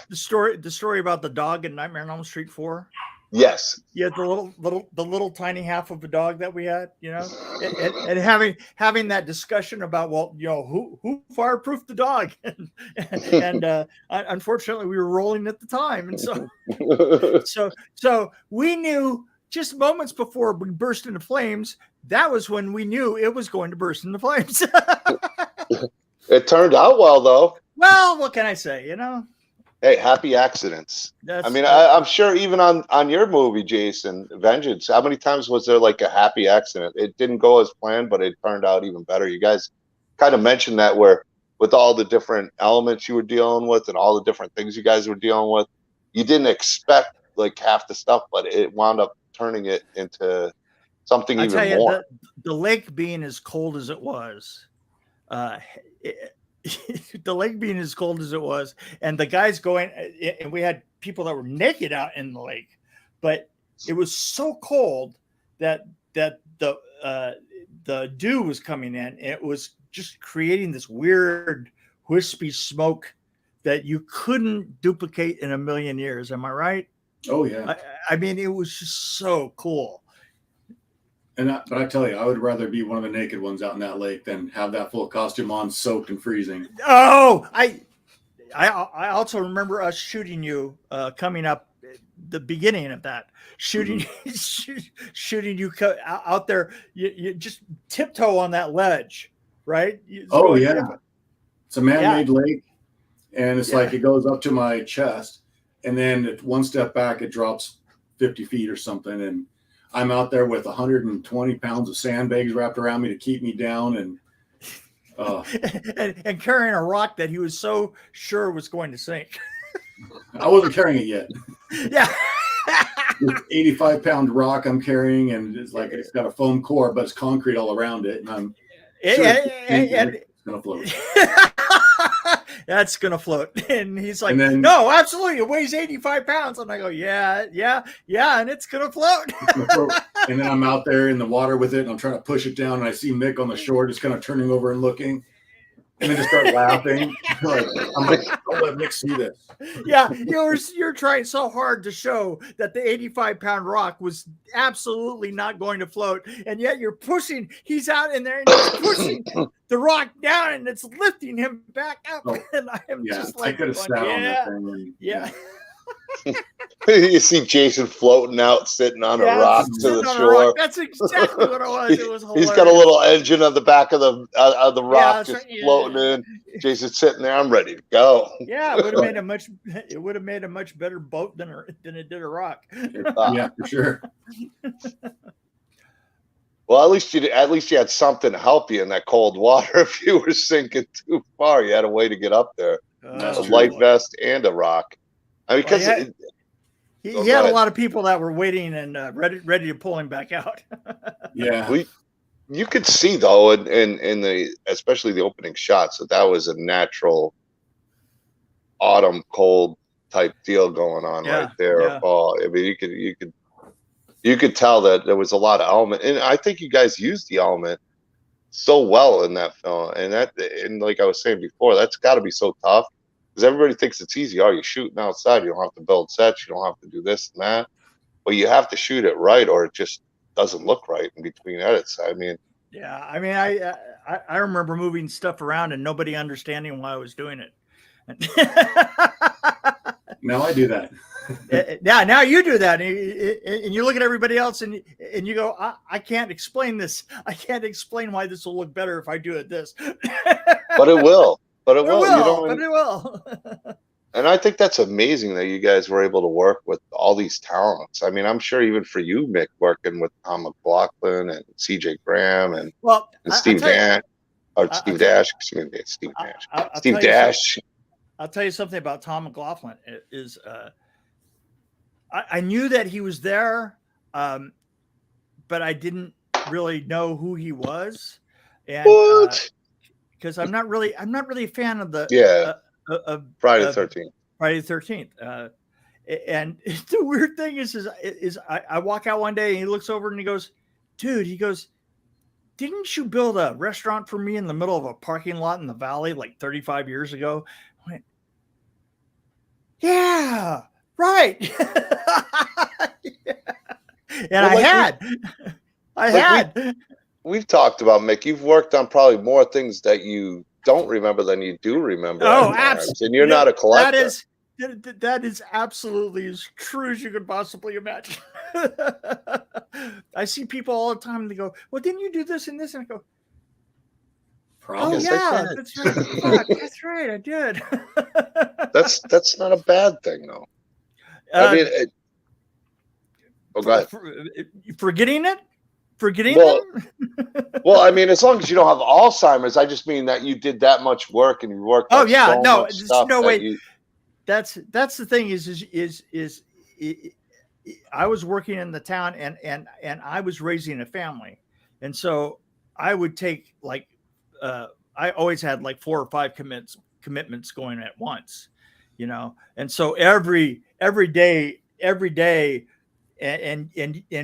the story about the dog in Nightmare on Elm Street 4. Yes. Yeah, the little tiny half of a dog that we had, and having that discussion about, well, who fireproofed the dog, and unfortunately we were rolling at the time, and so we knew just moments before we burst into flames. That was when we knew it was going to burst into flames. It turned out well, though. Well, what can I say? Hey, happy accidents. I'm sure even on your movie, Jason, Vengeance, how many times was there like a happy accident? It didn't go as planned, but it turned out even better. You guys kind of mentioned that where with all the different elements you were dealing with and all the different things you guys were dealing with, you didn't expect like half the stuff, but it wound up turning it into something even more. The lake being as cold as it was, the lake being as cold as it was, and the guys going, and we had people that were naked out in the lake, but it was so cold that the dew was coming in, and it was just creating this weird wispy smoke that you couldn't duplicate in a million years. Am I right? Oh yeah. I mean, it was just so cool. But I tell you, I would rather be one of the naked ones out in that lake than have that full costume on, soaked and freezing. Oh, I also remember us shooting you coming up the beginning of that, shooting you out there. You just tiptoe on that ledge, right? It's a man-made lake, and it's like it goes up to my chest, and then one step back, it drops 50 feet or something, and I'm out there with 120 pounds of sandbags wrapped around me to keep me down, and and carrying a rock that he was so sure was going to sink. I wasn't carrying it yet. Yeah. 85-pound rock I'm carrying, and it's like it's got a foam core, but it's concrete all around it, and I'm sure it's gonna float. That's gonna float. And he's like, then, no, absolutely, it weighs 85 pounds. And I go, yeah, and it's gonna float. And then I'm out there in the water with it, and I'm trying to push it down, and I see Mick on the shore just kind of turning over and looking, and then just start laughing. I'm like, don't let Mick see this. Yeah, you're trying so hard to show that the 85-pound rock was absolutely not going to float, and yet you're pushing. He's out in there and he's pushing the rock down, and it's lifting him back up. Oh, and I am just like, I could have sat on that thing. Yeah. You see Jason floating out, sitting on a rock to the shore. That's exactly what it was. It was hilarious. He's got a little engine on the back of the rock, just right. floating in. Jason's sitting there. I'm ready to go. Yeah, it would have made a much better boat than it did a rock. Yeah, for sure. Well, at least you had something to help you in that cold water. If you were sinking too far, you had a way to get up there. A life vest and a rock. I mean, because he had a lot of people that were waiting and ready to pull him back out. Yeah, you could see though, in the especially the opening shots, that was a natural autumn cold type deal going on right there. Yeah. Fall. I mean, you could tell that there was a lot of element, and I think you guys used the element so well in that film. And like I was saying before, that's got to be so tough. Because everybody thinks it's easy. Oh, you're shooting outside. You don't have to build sets. You don't have to do this and that. But you have to shoot it right, or it just doesn't look right in between edits. I mean, I remember moving stuff around and nobody understanding why I was doing it. Now I do that. Now you do that, and you look at everybody else, and you go, I can't explain this. I can't explain why this will look better if I do it this. But it will. But it will. But it will. And I think that's amazing that you guys were able to work with all these talents. I mean, I'm sure even for you, Mick, working with Tom McLaughlin and CJ Graham and Steve Dash. I'll tell you something about Tom McLaughlin. I knew that he was there, but I didn't really know who he was. And because I'm not really a fan of the of Friday the 13th. Friday the 13th. And the weird thing is I walk out one day and he looks over and he goes, dude, didn't you build a restaurant for me in the middle of a parking lot in the valley like 35 years ago? I went, yeah, right. And I had. We've talked about, Mick, you've worked on probably more things that you don't remember than you do remember. Oh, absolutely. And you're not a collector. That is absolutely as true as you could possibly imagine. I see people all the time and they go, well, didn't you do this and this? And I go, oh, yeah, that's right. That's right. I did. That's not a bad thing, though. I mean, go ahead. Forgetting it? Well, I mean, as long as you don't have Alzheimer's, I just mean that you did that much work and you worked. Oh yeah, so no, much there's no way. That's the thing is I was working in the town and I was raising a family, and so I would take I always had like 4 or 5 commitments going at once, and so every day. And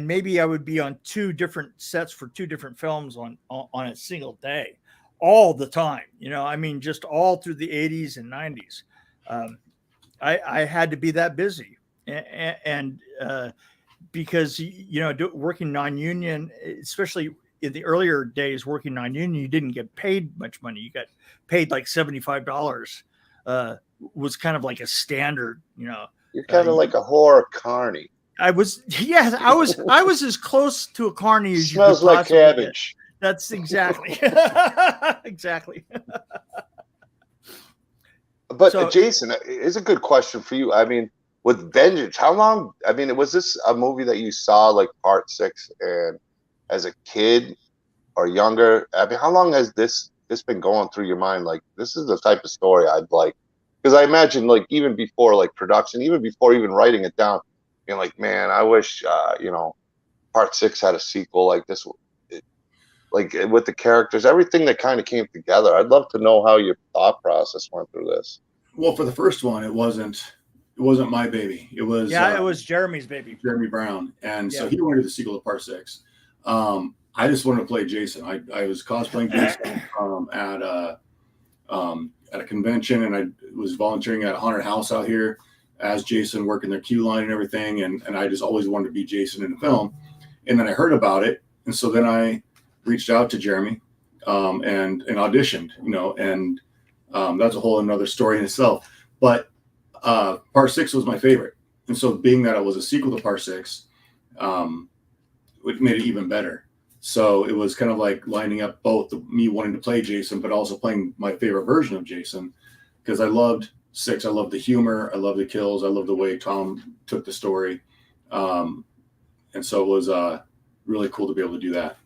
maybe I would be on 2 different sets for 2 different films on a single day, all the time. I mean, just all through the 80s and 90s. I had to be that busy, and because working non-union, especially in the earlier days, working non-union, you didn't get paid much money. You got paid like $75. Was kind of like a standard. You're kind of like a horror carny. I was as close to a carny as you smells like cabbage. Get. That's exactly. Exactly. But Jason, it's a good question for you. I mean, with vengeance. How long? I mean, was this a movie that you saw like part 6 and as a kid or younger? I mean, how long has this been going through your mind? Like, this is the type of story I'd like, because I imagine like even before like production, even before even writing it down, you're like, man, I wish part 6 had a sequel like this. Like with the characters, everything that kind of came together. I'd love to know how your thought process went through this. Well, for the first one, it wasn't my baby. It was it was Jeremy's baby, Jeremy Brown, and so Yeah. he wanted the sequel to part 6. I just wanted to play Jason. I was cosplaying Jason at a convention, and I was volunteering at a haunted house out here as Jason, working their queue line and everything, and I just always wanted to be Jason in the film. And then I heard about it, and so then I reached out to Jeremy and auditioned, and that's a whole another story in itself. But part 6 was my favorite, and so being that it was a sequel to part 6, it made it even better. So it was kind of like lining up both me wanting to play Jason, but also playing my favorite version of Jason, because I loved 6. I loved the humor, I loved the kills, I loved the way Tom took the story, and so it was really cool to be able to do that.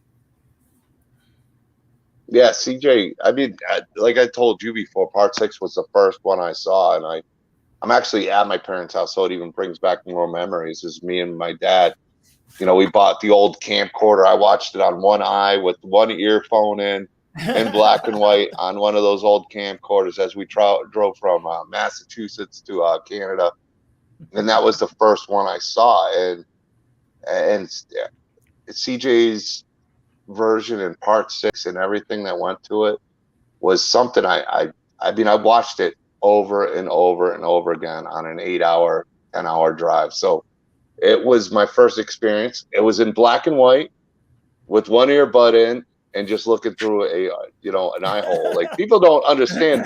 Yeah, CJ. I mean, like I told you before, part 6 was the first one I saw, and I'm actually at my parents' house, so it even brings back more memories. Is me and my dad. We bought the old camcorder. I watched it on one eye with one earphone in black and white on one of those old camcorders as we drove from Massachusetts to Canada, and that was the first one I saw. And CJ's version in part 6 and everything that went to it was something I mean, I watched it over and over and over again on an 8-hour, 10-hour drive. So it was my first experience. It was in black and white with one earbud in and just looking through an eye hole. Like, people don't understand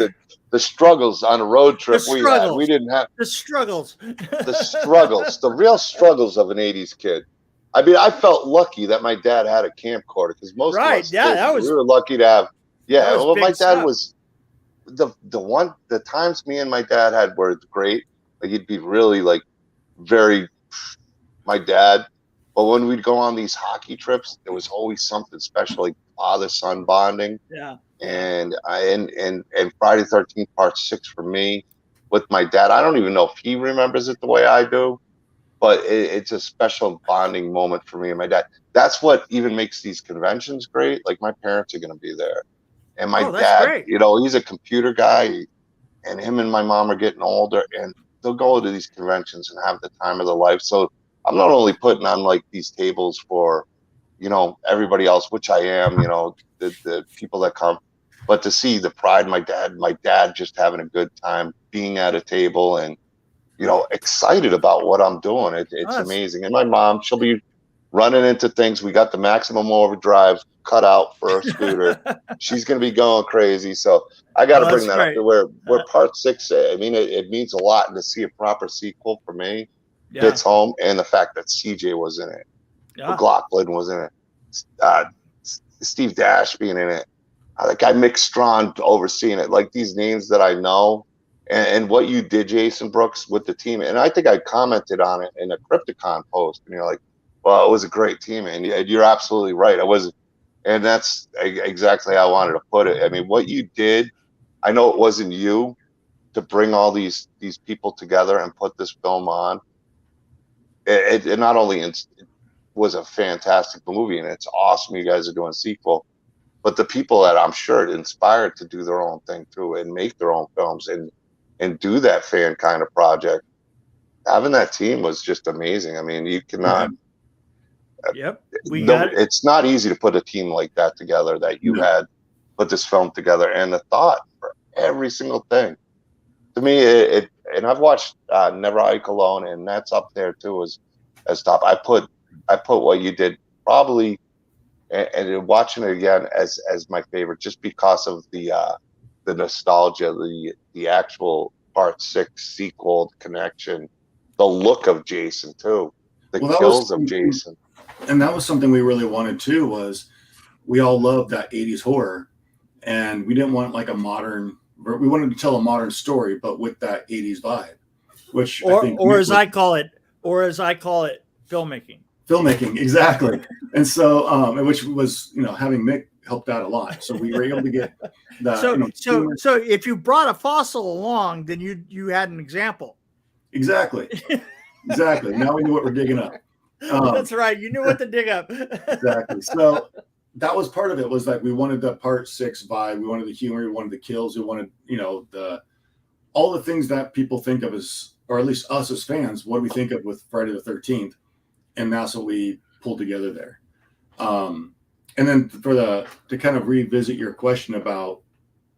the struggles on a road trip we had. We didn't have the struggles, the real struggles of an 80s kid. I mean, I felt lucky that my dad had a camcorder, because most of us we were lucky to have. Yeah, well, my dad was the times me and my dad had were great. Like, he'd be really like very my dad, but when we'd go on these hockey trips, there was always something special, like father-son bonding. Yeah. And Friday 13th part 6 for me with my dad. I don't even know if he remembers it the way I do, but it's a special bonding moment for me and my dad. That's what even makes these conventions great. Like, my parents are going to be there, and my dad, great. He's a computer guy, and him and my mom are getting older, and they'll go to these conventions and have the time of their life. So I'm not only putting on like these tables for, everybody else, which I am, the people that come, but to see the pride, my dad just having a good time being at a table and, excited about what I'm doing. It's amazing. And my mom, she'll be running into things. We got the maximum overdrive cut out for a scooter. She's going to be going crazy. So I got to bring that up to where part 6, I mean, it means a lot, and to see a proper sequel for me hits home. And the fact that CJ was in it, McLaughlin was in it, Steve Dash being in it, that guy Mick Strawn overseeing it, like these names that I know, and what you did, Jason Brooks, with the team. And I think I commented on it in a Krypticon post, and you're like, well, it was a great team, and you're absolutely right. It was, and that's exactly how I wanted to put it. I mean, what you did, I know it wasn't you to bring all these people together and put this film on. It not only it was a fantastic movie, and it's awesome you guys are doing a sequel, but the people that I'm sure it inspired to do their own thing too and make their own films and do that fan kind of project. Having that team was just amazing. I mean, you cannot. It's not easy to put a team like that together, that you had put this film together, and the thought for every single thing. To me, and I've watched Never Hike Alone, and that's up there too as top. I put what you did probably, and watching it again as my favorite, just because of the nostalgia, the actual part 6 sequel connection, the look of Jason too, the kills of Jason. And that was something we really wanted too, was we all loved that 80s horror, and we didn't want like we wanted to tell a modern story, but with that 80s vibe. which or I think as I call it, filmmaking. Filmmaking, exactly. And so, which was, having Mick helped out a lot. So we were able to get the, so if you brought a fossil along, then you had an example. Exactly. Now we knew what we're digging up. That's right. You knew what to dig up. Exactly. So that was part of it, was like we wanted the part 6 vibe. We wanted the humor. We wanted the kills. We wanted, all the things that people think of as, or at least us as fans, what do we think of with Friday the 13th? And that's what we pulled together there. And then to kind of revisit your question about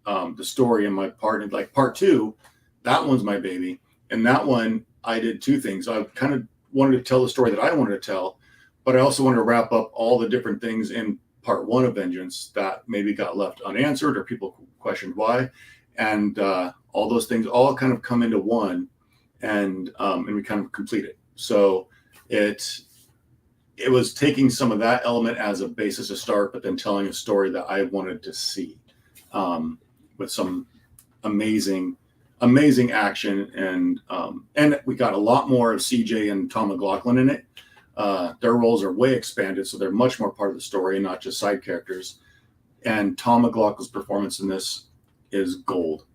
the story and my part, like part 2, that one's my baby. And that one, I did 2 things. I kind of wanted to tell the story that I wanted to tell, but I also wanted to wrap up all the different things in part 1 of Vengeance that maybe got left unanswered or people questioned why. And all those things all kind of come into one, and we kind of complete it. So it was taking some of that element as a basis to start, but then telling a story that I wanted to see with some amazing action. And we got a lot more of CJ and Tom McLaughlin in it. Their roles are way expanded, so they're much more part of the story and not just side characters. And Tom McLaughlin's performance in this is gold.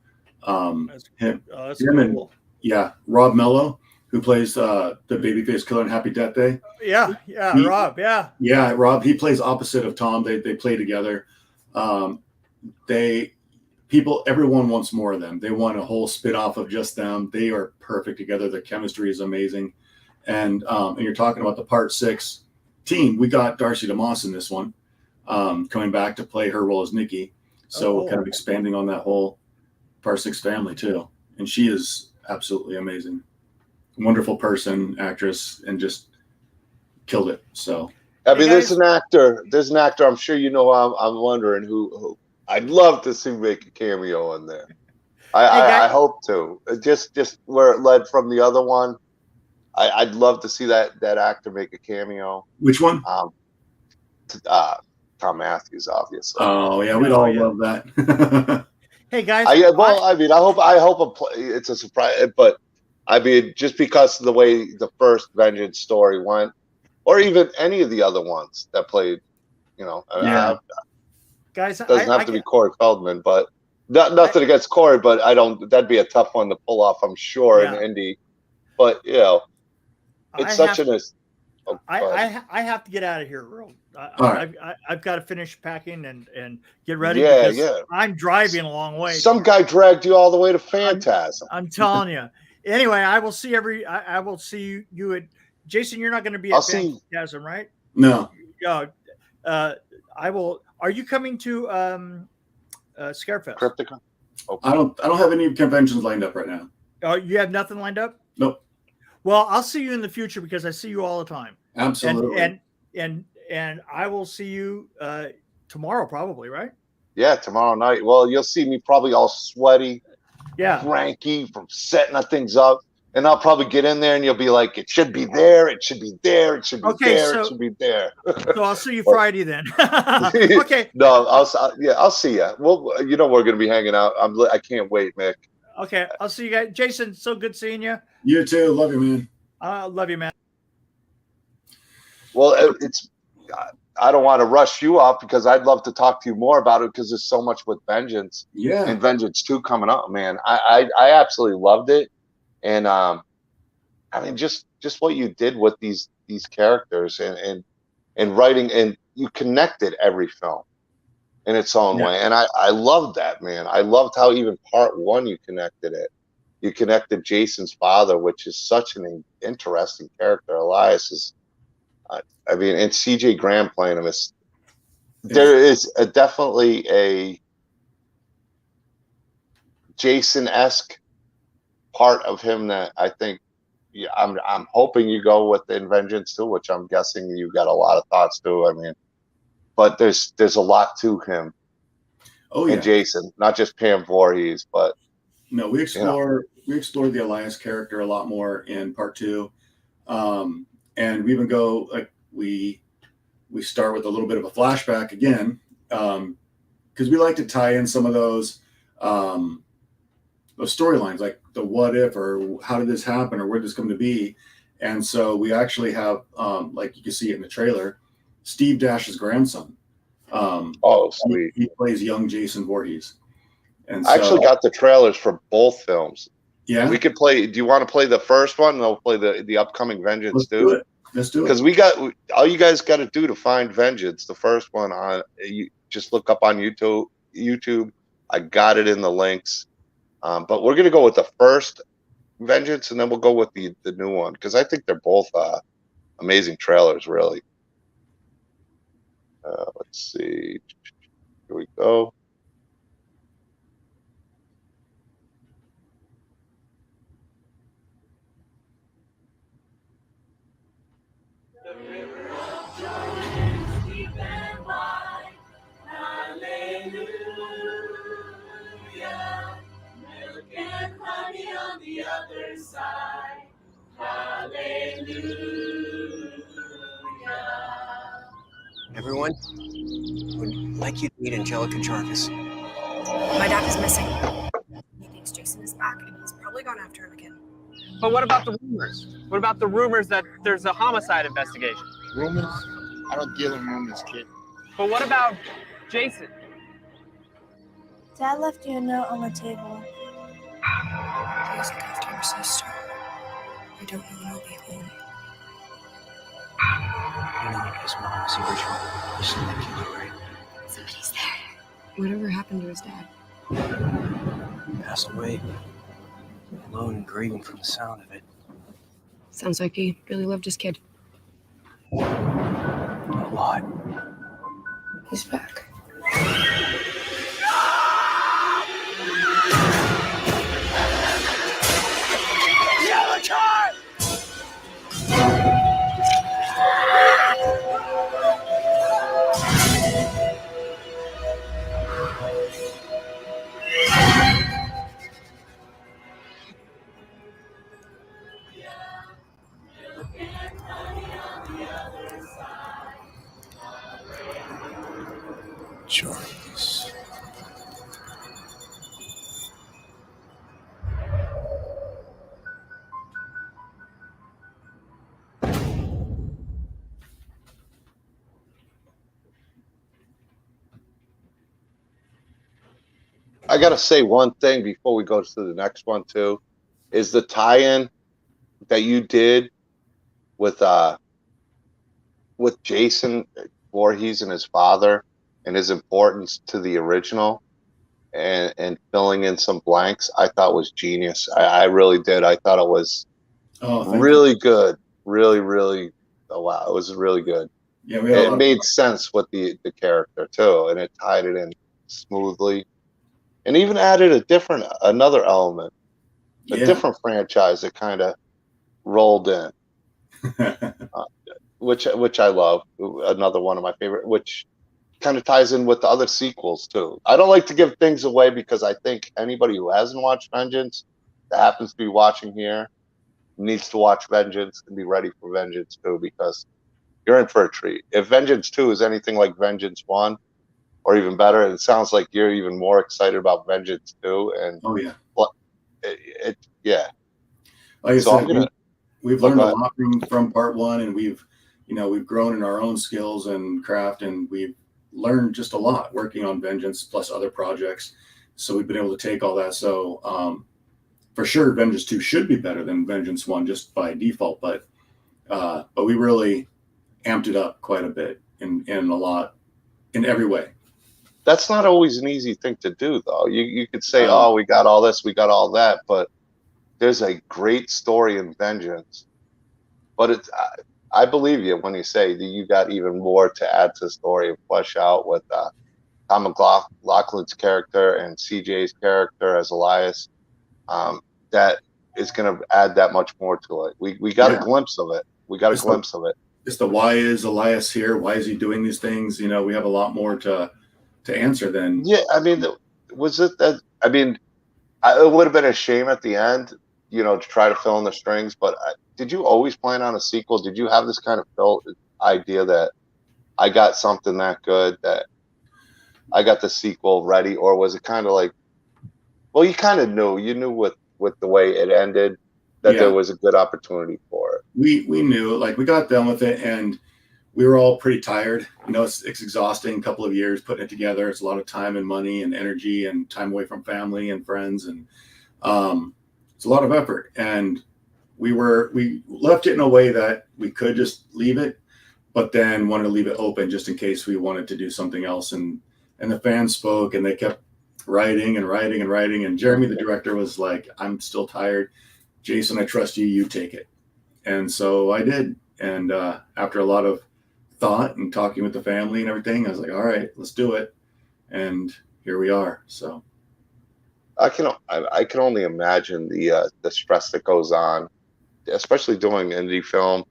That's cool. And Rob Mello, who plays the babyface killer in Happy Death Day. Rob. Rob. He plays opposite of Tom. They play together. Everyone wants more of them. They want a whole spin-off of just them. They are perfect together. The chemistry is amazing. And you're talking about the part 6 team. We got Darcy DeMoss in this one, coming back to play her role as Nikki. So kind of expanding on that whole part 6 family too. And she is absolutely amazing. Wonderful person, actress, and just killed it. So I mean, there's an actor. I'm sure you know. I'm wondering who I'd love to see make a cameo in there. I hope to. Just where it led from the other one. I'd love to see that actor make a cameo. Which one? Tom Matthews, obviously. Oh yeah, we'd all love that. Hey guys. I hope it's a surprise, but I mean, just because of the way the first Vengeance story went, or even any of the other ones that played, guys, it doesn't have to be Corey Feldman, but nothing against Corey, but that'd be a tough one to pull off, I'm sure, in indie. But it's I have to get out of here, Earl. I've got to finish packing and get ready. I'm driving a long way. Some guy dragged you all the way to Phantasm. I'm telling you. Anyway, I will see you at Jason. You're not going to be at Phantasm, right? No. I will. Are you coming to Scarefest? Crypticon? Okay. I don't have any conventions lined up right now. Oh, you have nothing lined up? Nope. Well, I'll see you in the future because I see you all the time. Absolutely. And I will see you tomorrow, probably, right? Yeah, tomorrow night. Well, you'll see me probably all sweaty, cranky from setting things up, and I'll probably get in there, and you'll be like, "It should be there. It should be there. It should be there. It should be there." So I'll see you Friday then. Okay. No, I'll see you. Well, we're going to be hanging out. I can't wait, Mick. Okay, I'll see you guys. Jason, so good seeing you. You too. Love you, man. Love you, man. Well, I don't want to rush you off because I'd love to talk to you more about it because there's so much with Vengeance. Yeah. And Vengeance 2 coming up, man. I absolutely loved it. And I mean, just what you did with these characters and writing, and you connected every film in its own way. And I loved that, man. I loved how even part 1 you connected it. You connected Jason's father, which is such an interesting character. Elias is, I mean, and CJ Graham playing him there is definitely a Jason-esque part of him that I think I'm hoping you go with in Vengeance too, which I'm guessing you got a lot of thoughts to. I mean, but there's a lot to him. Oh yeah, and Jason, not just Pam Voorhees, but no, we explore the Elias character a lot more in part 2, and we even go like we start with a little bit of a flashback again, because we like to tie in some of those storylines. Like what if, or how did this happen, or where did this come to be. And so we actually have, like you can see it in the trailer, Steve Dash's grandson. Oh, sweet. He plays young Jason Voorhees. And I actually got the trailers for both films. Yeah, we could play. Do you want to play the first one? And we'll play the upcoming Vengeance. Let's do it. Because we got all you guys got to do to find Vengeance. The first one on you just look up on YouTube. I got it in the links. But we're gonna go with the first Vengeance, and then we'll go with the new one because I think they're both amazing trailers. Really. Let's see. Here we go. On the other side, hallelujah. Everyone would like you to meet Angelica Jarvis. My dad is missing. He thinks Jason is back, and he's probably gone after him again. But what about the rumors? What about the rumors that there's a homicide investigation? Rumors? I don't deal in rumors, kid. But what about Jason? Dad left you a note on the table. Please look after your sister. I don't know when I'll be home. You know his mom was the original person that killed her, right? Somebody's there. Whatever happened to his dad? Passed away. Alone and grieving from the sound of it. Sounds like he really loved his kid. A lot. He's back. Jarvis. I gotta say one thing before we go to the next one too, is the tie-in that you did with Jason Voorhees and his father and his importance to the original and filling in some blanks. I thought was genius. I really did. I thought it was really good. Really. Oh wow, it was really good. Yeah, it made sense with the character too, and it tied it in smoothly. And even added another element, a different franchise that kind of rolled in, which I love. Another one of my favorite, which kind of ties in with the other sequels too. I don't like to give things away because I think anybody who hasn't watched Vengeance, that happens to be watching here, needs to watch Vengeance and be ready for Vengeance 2 because you're in for a treat. If Vengeance 2 is anything like Vengeance 1, or even better, it sounds like you're even more excited about Vengeance 2. And yeah. Like I said, we've learned a lot from part 1, and we've grown in our own skills and craft, and we've learned just a lot working on Vengeance plus other projects. So we've been able to take all that. So for sure, Vengeance 2 should be better than Vengeance 1 just by default, but we really amped it up quite a bit in every way. That's not always an easy thing to do, though. You could say, oh, we got all this, we got all that, but there's a great story in Vengeance. But I believe you when you say that you got even more to add to the story and flesh out with Tom McLaughlin's character and CJ's character as Elias. That is going to add that much more to it. We got a glimpse of it. It's the why is Elias here? Why is he doing these things? We have a lot more to answer then. Yeah, I mean, was it that? I mean, it would have been a shame at the end, to try to fill in the strings. But did you always plan on a sequel? Did you have this kind of idea that I got something that good that I got the sequel ready, or was it kind of like, well, you kind of knew, with with the way it ended that there was a good opportunity for it. We knew, like, we got done with it and we were all pretty tired. You know, it's exhausting, a couple of years putting it together. It's a lot of time and money and energy and time away from family and friends. And it's a lot of effort. And we left it in a way that we could just leave it, but then wanted to leave it open just in case we wanted to do something else. And the fans spoke and they kept writing and writing and writing. And Jeremy, the director, was like, I'm still tired. Jason, I trust you, you take it. And so I did. And after a lot of thought and talking with the family and everything, I was like, all right, let's do it. And here we are. So I can only imagine the stress that goes on, especially doing indie film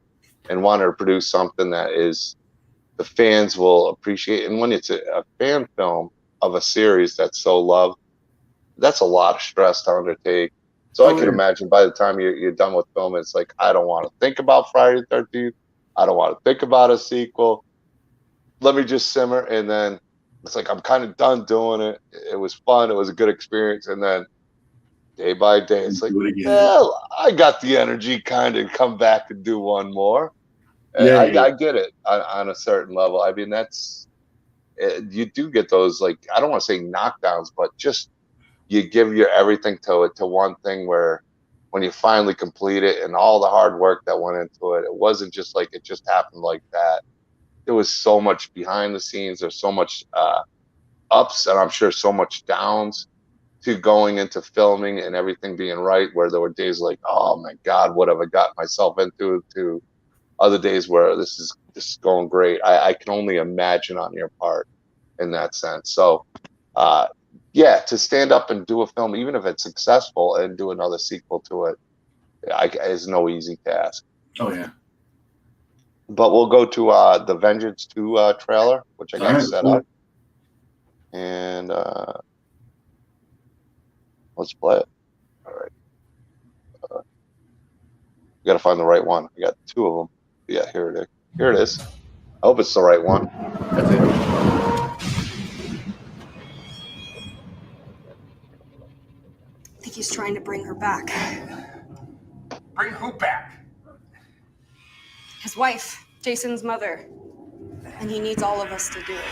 and wanting to produce something that is the fans will appreciate. And when it's a fan film of a series that's so loved, that's a lot of stress to undertake. So I can imagine by the time you're done with filming, it's like, I don't want to think about Friday the 13th. I don't want to think about a sequel. Let me just simmer. And then it's like, I'm kind of done doing it. It was fun. It was a good experience. And then day by day, it's like, well, I got the energy kind of come back and do one more. I get it on a certain level. I mean, you do get those, like, I don't want to say knockdowns, but just you give your everything to one thing where when you finally complete it and all the hard work that went into it, it wasn't just like it just happened like that. There was so much behind the scenes. There's so much ups and I'm sure so much downs to going into filming and everything being right, where there were days like, oh my God, what have I gotten myself into, to other days where this is going great. I can only imagine on your part in that sense. So yeah, to stand up and do a film, even if it's successful, and do another sequel to it, is no easy task. Oh yeah. But we'll go to the Vengeance 2 trailer, which I got set up. And let's play it. All right. We got to find the right one. I got two of them. Yeah, here it is. Here it is. I hope it's the right one. That's it. I think he's trying to bring her back. Bring who back? His wife, Jason's mother. And he needs all of us to do it.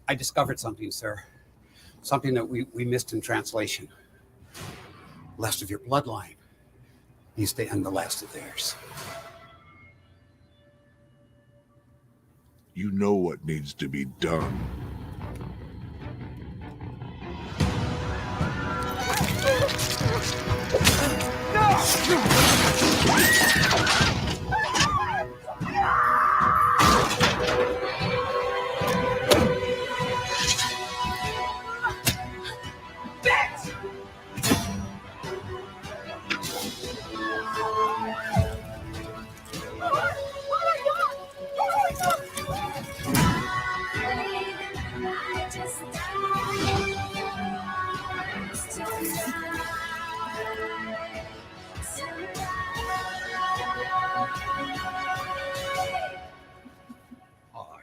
I discovered something, sir. Something that we missed in translation. Last of your bloodline needs to end the last of theirs. You know what needs to be done.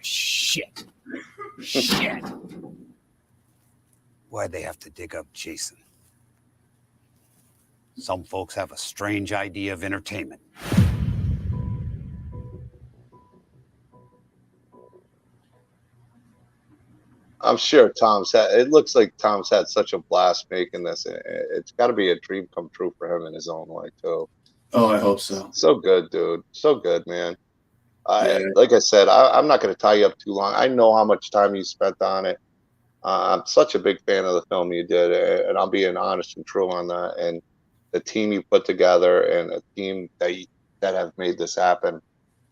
Shit. Shit. Why'd they have to dig up Jason? Some folks have a strange idea of entertainment. I'm sure it looks like Tom's had such a blast making this. It's got to be a dream come true for him in his own way, too. Oh, I hope so. So good, dude. So good, man. Like I said, I'm not going to tie you up too long. I know how much time you spent on it. I'm such a big fan of the film you did, and I'm being honest and true on that. And the team you put together and a team that have made this happen,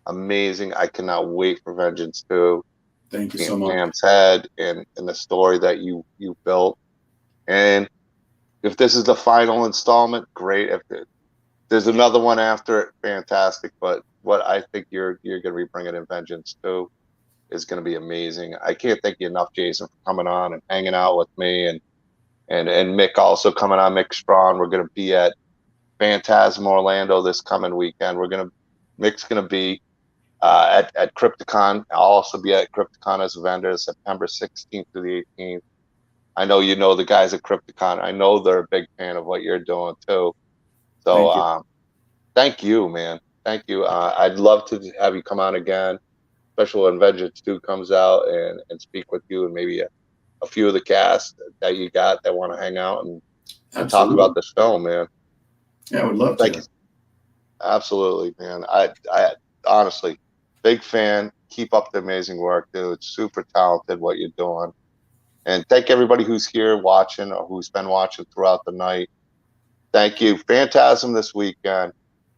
amazing. I cannot wait for Vengeance 2. Thank you so much. Sam's head and the story that you built. And if this is the final installment, great. If there's another one after it, fantastic. But what I think you're going to be bringing in Vengeance too is going to be amazing. I can't thank you enough, Jason, for coming on and hanging out with me, and Mick also coming on. Mick Strawn. We're going to be at Phantasm Orlando this coming weekend. Mick's going to be at Krypticon. I'll also be at Krypticon as a vendor, September 16th to the 18th. I know you know the guys at Krypticon. I know they're a big fan of what you're doing too. So thank you, man. Thank you. I'd love to have you come on again, especially when Vengeance 2 comes out, and speak with you and maybe a few of the cast that you got that want to hang out and talk about this film, man. Yeah, I would love to. Thank you. Absolutely, man. I honestly, big fan. Keep up the amazing work, dude. It's super talented what you're doing. And thank everybody who's here watching or who's been watching throughout the night. Thank you. Phantasm this weekend.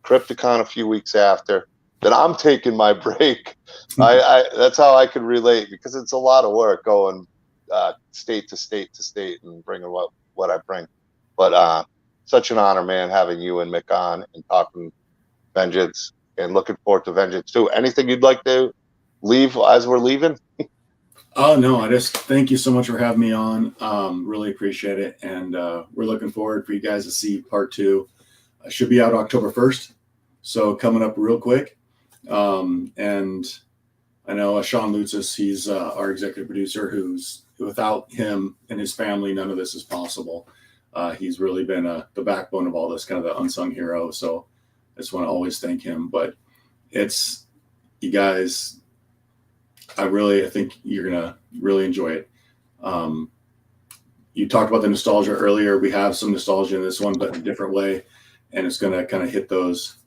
Krypticon a few weeks after. Then I'm taking my break. That's how I could relate, because it's a lot of work going state to state to state and bringing what I bring. But such an honor, man, having you and Mick on and talking Vengeance, and looking forward to Vengeance too. Anything you'd like to leave as we're leaving? Oh, no, I just thank you so much for having me on. Really appreciate it. And we're looking forward for you guys to see part 2. Should be out October 1st. So coming up real quick. And I know Sean Lutzis, he's our executive producer, who's without him and his family, none of this is possible. He's really been the backbone of all this, kind of the unsung hero. So I just want to always thank him. But it's, you guys, I think you're going to really enjoy it. You talked about the nostalgia earlier. We have some nostalgia in this one, but in a different way. And it's going to kind of hit those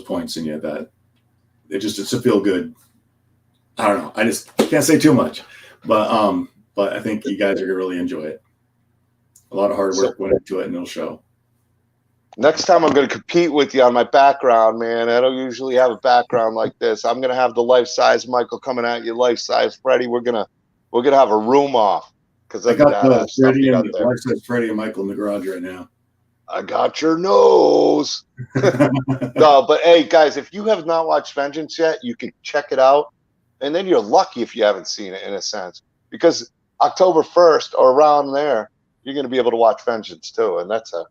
points in you that it's a feel good. I don't know. I just can't say too much, but I think you guys are going to really enjoy it. A lot of hard work went into it, and it'll show. Next time I'm going to compete with you on my background, man. I don't usually have a background like this. I'm going to have the life-size Michael coming at you, life-size Freddy. We're gonna have a room off, because I got the Freddy and the life-size Freddy and Michael in the garage right now. I got your nose. No, but hey, guys, if you have not watched Vengeance yet, you can check it out. And then you're lucky if you haven't seen it, in a sense, because October 1st or around there, you're going to be able to watch Vengeance too. And that's a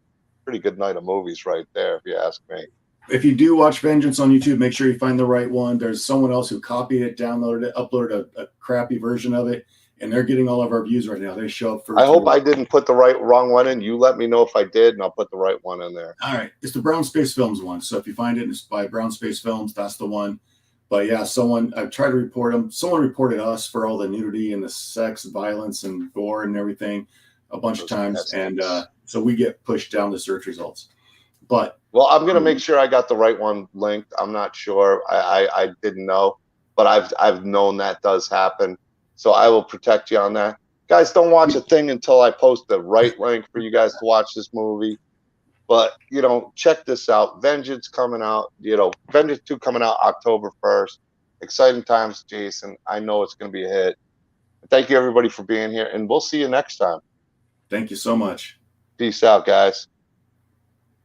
pretty good night of movies right there, if you ask me. If you do watch Vengeance on YouTube, make sure you find the right one. There's someone else who copied it, downloaded it, uploaded a crappy version of it, and they're getting all of our views right now. They show up for. I hope I didn't put the wrong one in. You let me know if I did, and I'll put the right one in there. All right. It's the Brown Space Films one. So if you find it, it's by Brown Space Films. That's the one. But yeah, I've tried to report them. Someone reported us for all the nudity and the sex, violence, and gore and everything a bunch of times. And so we get pushed down the search results. But well, I'm going to make sure I got the right one linked. I'm not sure. I didn't know, but I've known that does happen. So I will protect you on that. Guys, don't watch a thing until I post the right link for you guys to watch this movie. But, check this out. Vengeance coming out, Vengeance 2 coming out October 1st. Exciting times, Jason. I know it's going to be a hit. Thank you, everybody, for being here, and we'll see you next time. Thank you so much. Peace out, guys.